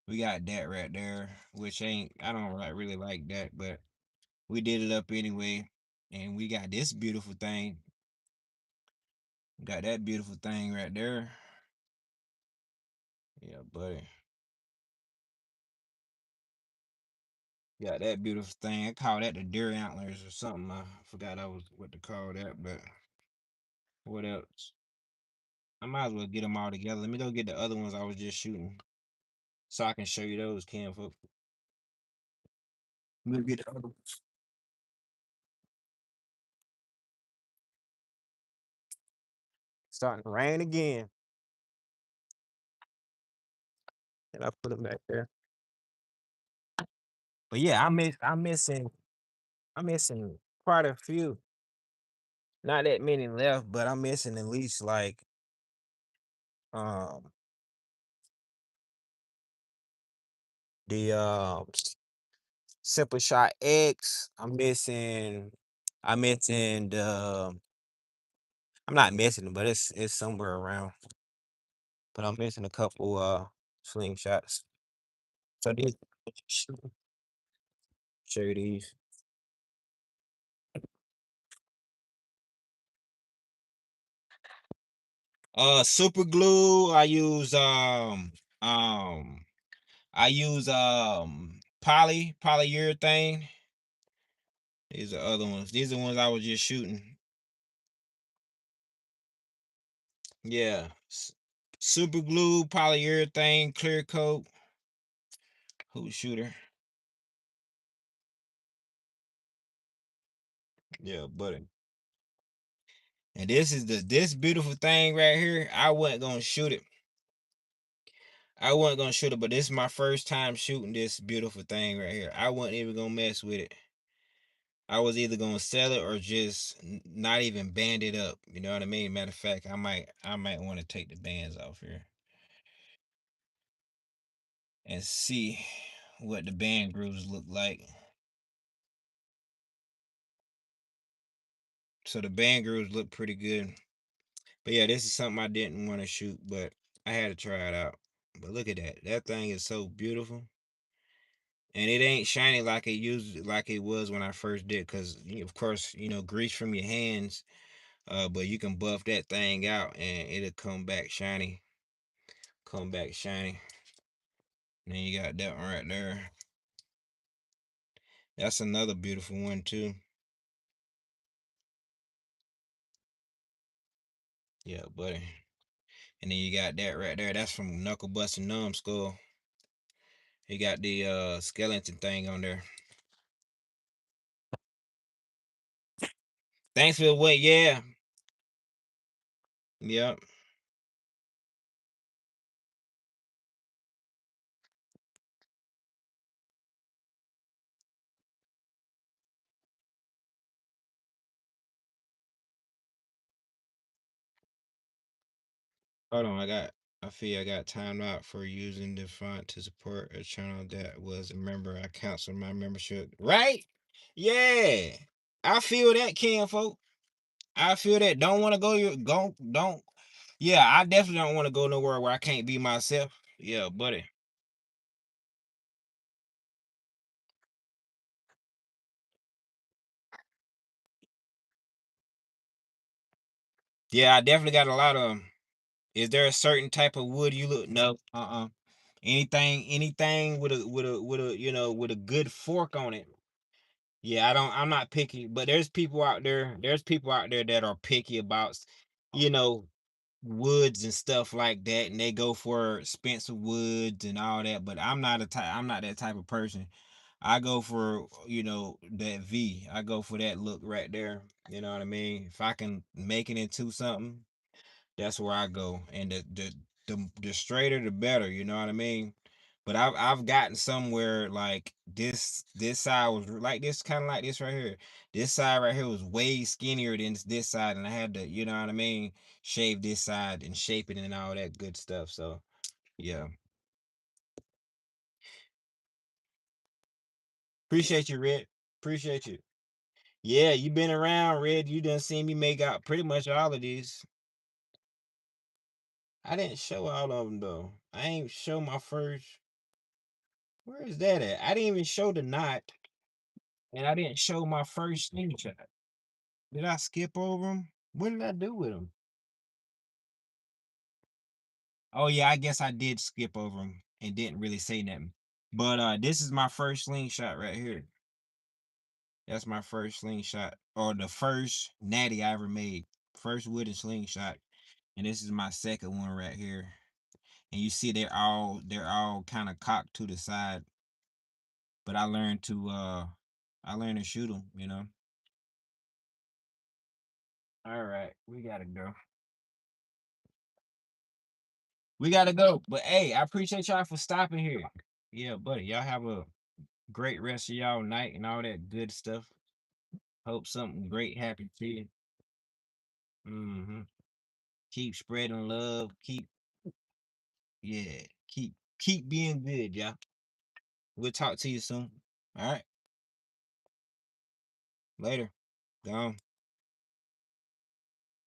We got that right there, which ain't I don't like really like that, but we did it up anyway. And we got this beautiful thing. Got that beautiful thing right there. Yeah, buddy. Got that beautiful thing. I call that the deer antlers or something. I forgot I was what to call that, but what else? I might as well get them all together. Let me go get the other ones I was just shooting so I can show you those, Cam. Folks. Let me get the other ones. Starting to rain again. And I put them back there. But yeah, I'm missing quite a few. Not that many left, but I'm missing at least like um the simple shot X. I'm missing the I'm not missing them, but it's somewhere around. But I'm missing a couple slingshots. So these show you these. Super glue. Um I use polyurethane. These are other ones. These are ones I was just shooting. Yeah. Super glue, polyurethane, clear coat, hoop shooter. Yeah, buddy. And this beautiful thing right here. I wasn't gonna shoot it. I wasn't gonna shoot it, but this is my first time shooting this beautiful thing right here. I wasn't even gonna mess with it. I was either gonna sell it or just not even band it up. You know what I mean? Matter of fact, I might want to take the bands off here and see what the band grooves look like. So the band grooves look pretty good. But yeah, this is something I didn't want to shoot, but I had to try it out. But look at that. That thing is so beautiful. And it ain't shiny like it was when I first did, because of course, grease from your hands. But you can buff that thing out and it'll come back shiny. Come back shiny. And then you got that one right there. That's another beautiful one too. Yeah, buddy. And then you got that right there. That's from Knuckle Busting Numbskull. He got the skeleton thing on there. Thanks for the wait. Yeah. Yep. Hold on, I feel I got timed out for using the font to support a channel that was a member. I canceled my membership. Right? Yeah. I feel that, Ken folk. I feel that. Don't want to go your go don't Yeah, I definitely don't want to go nowhere where I can't be myself. Yeah, buddy. Yeah, I definitely got a lot of 'em. Is there a certain type of wood you look? No. Anything with a good fork on it. Yeah, I'm not picky, but there's people out there that are picky about, you know, woods and stuff like that, and they go for expensive woods and all that. But I'm not that type of person. I go for, that V. I go for that look right there. You know what I mean? If I can make it into something, that's where I go. And the straighter the better, you know what I mean? But I've gotten somewhere like this side was like this, kind of like this right here. This side right here was way skinnier than this side, and I had to, you know what I mean, shave this side and shape it and all that good stuff. So yeah. Appreciate you, Red. Appreciate you. Yeah, you been around, Red. You done seen me make out pretty much all of these. I didn't show all of them though. I ain't show my first. Where is that at? I didn't even show the knot, and I didn't show my first slingshot. Did I skip over them? What did I do with them? Oh yeah, I guess I did skip over them and didn't really say nothing. But this is my first slingshot right here. That's my first slingshot, or the first natty I ever made. First wooden slingshot, and this is my second one right here. And you see they're all kind of cocked to the side. But I learned to shoot them. All right, we gotta go. We gotta go. But hey, I appreciate y'all for stopping here. Yeah, buddy. Y'all have a great rest of y'all night and all that good stuff. Hope something great happens to you. hmm Keep spreading love. Yeah, keep being good, y'all. We'll talk to you soon. All right, later. Gone.